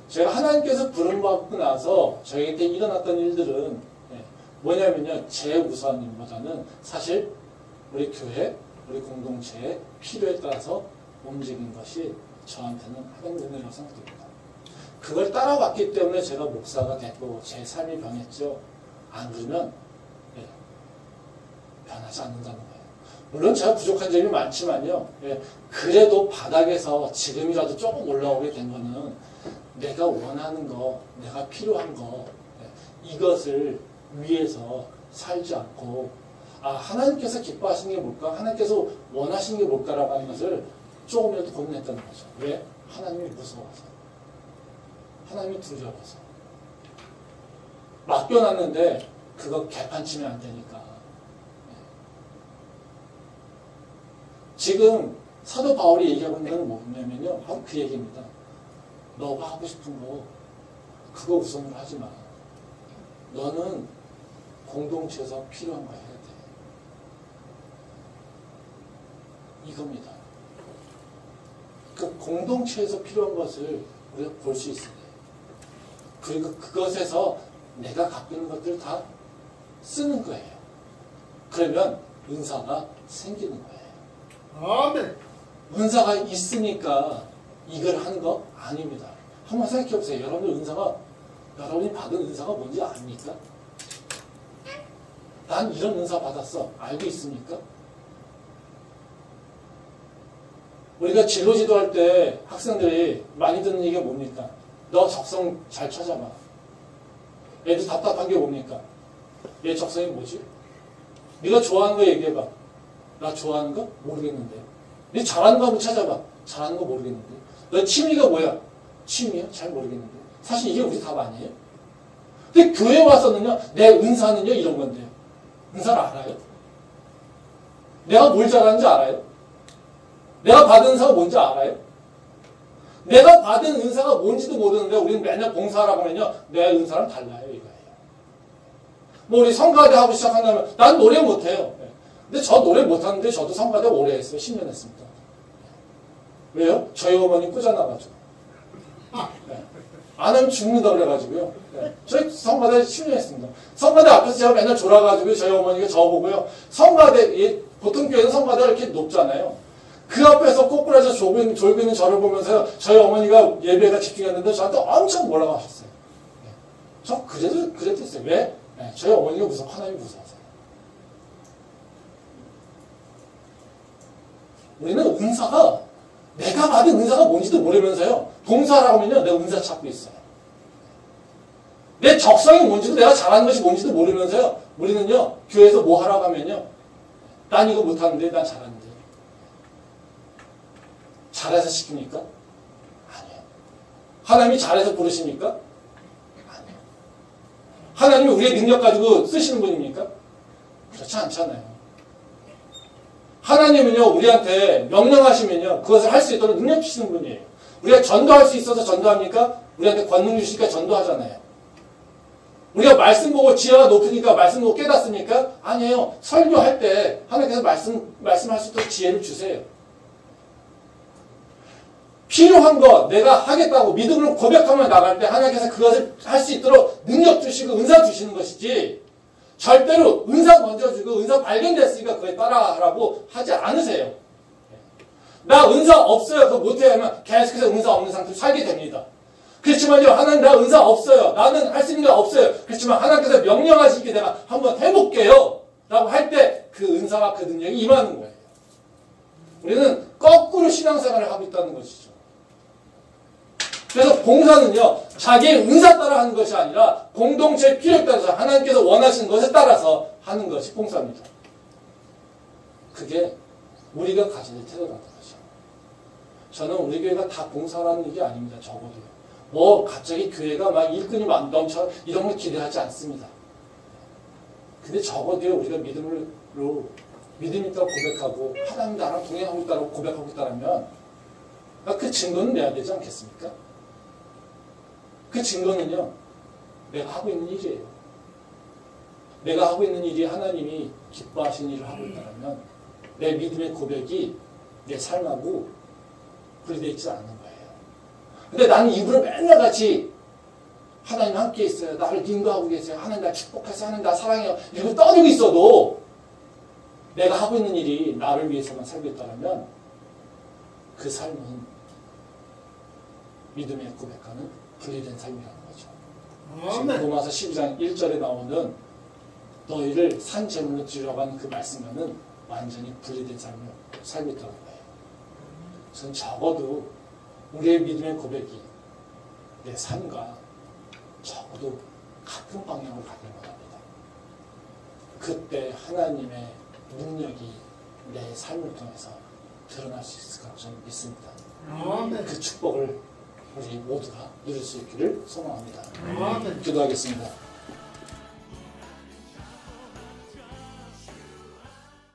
제가 하나님께서 부름받고 나서 저에게 일어났던 일들은 뭐냐면요. 제 우선임보다는 사실 우리 교회, 우리 공동체의 필요에 따라서 움직인 것이 저한테는 하나님의 은혜라고 생각됩니다. 그걸 따라왔기 때문에 제가 목사가 됐고 제 삶이 변했죠. 안 그러면 변하지 않는다는 거예요. 물론 제가 부족한 점이 많지만요. 그래도 바닥에서 지금이라도 조금 올라오게 된 거는 내가 원하는 거, 내가 필요한 거, 이것을 위해서 살지 않고 하나님께서 기뻐하시는 게 뭘까? 하나님께서 원하시는 게 뭘까라고 하는 것을 조금이라도 고민했다는 거죠. 왜? 하나님이 무서워서. 하나님이 두려워서. 맡겨놨는데 그거 개판치면 안 되니까. 지금 사도 바울이 얘기하고 있는 건 뭐냐면요. 바로 그 얘기입니다. 너가 하고 싶은 거 그거 우선으로 하지 마. 너는 공동체에서 필요한 거 해야 돼. 이겁니다. 그 공동체에서 필요한 것을 우리가 볼 수 있어요. 그리고 그것에서 내가 갖고 있는 것들을 다 쓰는 거예요. 그러면 은사가 생기는 거예요. 아멘. 은사가 있으니까 이걸 하는 거 아닙니다. 한번 생각해 보세요. 여러분이 받은 은사가 뭔지 압니까? 난 이런 은사 받았어. 알고 있습니까? 우리가 진로 지도할 때 학생들이 많이 듣는 얘기가 뭡니까? 너 적성 잘 찾아봐. 애들 답답한 게 뭡니까? 얘 적성이 뭐지? 네가 좋아하는 거 얘기해봐. 나 좋아하는 거? 모르겠는데. 네 잘하는 거 한번 찾아봐. 잘하는 거 모르겠는데. 너 취미가 뭐야? 취미야? 잘 모르겠는데. 사실 이게 우리 답 아니에요? 근데 교회 와서는요, 내 은사는요, 이런 건데요. 은사를 알아요? 내가 뭘 잘하는지 알아요? 내가 받은 은사가 뭔지 알아요? 내가 받은 은사가 뭔지도 모르는데 우리는 맨날 봉사하라고 하면요, 내 은사랑 달라요, 이거예요. 뭐 우리 성가대 하고 시작한다면 난 노래 못해요. 근데 저 노래 못하는데 저도 성가대 오래 했어요. 10년 했습니다. 왜요? 저희 어머니 꾸져나가지고. 안 하면 죽는다 그래가지고요. 저희 성가대 10년 했습니다. 성가대 앞에서 제가 맨날 졸아가지고 저희 어머니가 저 보고요. 성가대, 보통 교회는 성가대가 이렇게 높잖아요. 그 앞에서 꼬꾸라져 졸고 있는 저를 보면서 저희 어머니가 예배에다 집중했는데 저한테 엄청 뭐라고 하셨어요. 저 그랬어요. 왜? 네, 저희 어머니가 하나님이 무서워서. 우리는 은사가 내가 받은 은사가 뭔지도 모르면서요. 봉사라고 하면요. 내가 은사 찾고 있어요. 내 적성이 뭔지도 내가 잘하는 것이 뭔지도 모르면서요. 우리는요. 교회에서 뭐 하라고 하면요. 난 이거 못하는데 난 잘하는데. 잘해서 시킵니까? 아니에요. 하나님이 잘해서 부르십니까? 아니에요. 하나님이 우리의 능력 가지고 쓰시는 분입니까? 그렇지 않잖아요. 하나님은요, 우리한테 명령하시면요, 그것을 할 수 있도록 능력 주시는 분이에요. 우리가 전도할 수 있어서 전도합니까? 우리한테 권능 주시니까 전도하잖아요. 우리가 말씀 보고 지혜가 높으니까 말씀 보고 깨닫습니까? 아니에요. 설교할 때 하나님께서 말씀할 수 있도록 지혜를 주세요. 필요한 거 내가 하겠다고 믿음으로 고백하며 나갈 때 하나님께서 그것을 할 수 있도록 능력 주시고 은사 주시는 것이지 절대로 은사 먼저 주고 은사 발견됐으니까 그거에 따라하라고 하지 않으세요. 나 은사 없어요. 그거 못해요 하면 계속해서 은사 없는 상태로 살게 됩니다. 그렇지만요. 하나님 나 은사 없어요. 나는 할 수 있는 게 없어요. 그렇지만 하나님께서 명령하시기에 내가 한번 해볼게요. 라고 할 때 그 은사와 그 능력이 임하는 거예요. 우리는 거꾸로 신앙생활을 하고 있다는 것이죠. 그래서 봉사는요, 자기의 은사 따라 하는 것이 아니라 공동체의 필요에 따라서 하나님께서 원하시는 것에 따라서 하는 것이 봉사입니다. 그게 우리가 가진 태도라는 거죠. 저는 우리 교회가 다 봉사라는 얘기 아닙니다. 적어도요. 뭐 갑자기 교회가 막 일꾼이 넘쳐 이런 걸 기대하지 않습니다. 근데 적어도요, 우리가 믿음 있다고 고백하고 하나님 나랑 동행하고 있다고 고백하고 있다면 그 증거는 내야 되지 않겠습니까? 그 증거는요, 내가 하고 있는 일이에요. 내가 하고 있는 일이 하나님이 기뻐하시는 일을 하고 있다면 내 믿음의 고백이 내 삶하고 분리되어 있지 않는 거예요. 근데 나는 입으로 맨날 같이 하나님 함께 있어요. 나를 인도하고 계세요. 하나님 나 축복하세요. 하나님 나 사랑해요. 이러고 떠들고 있어도 내가 하고 있는 일이 나를 위해서만 살고 있다면 그 삶은 믿음의 고백하는 분리된 삶이라는 거죠. 지금 로마서 12장 1절에 나오는 너희를 산 제물로 드리라고 하는 그 말씀과는 완전히 분리된 삶을 살고 있다는 거예요. 저는 적어도 우리의 믿음의 고백이 내 삶과 적어도 같은 방향으로 가길 원합니다. 그때 하나님의 능력이 내 삶을 통해서 드러날 수 있을 거라고 저는 믿습니다. 그 축복을 우리 모두가 누릴 수 있기를 소망합니다. 기도하겠습니다.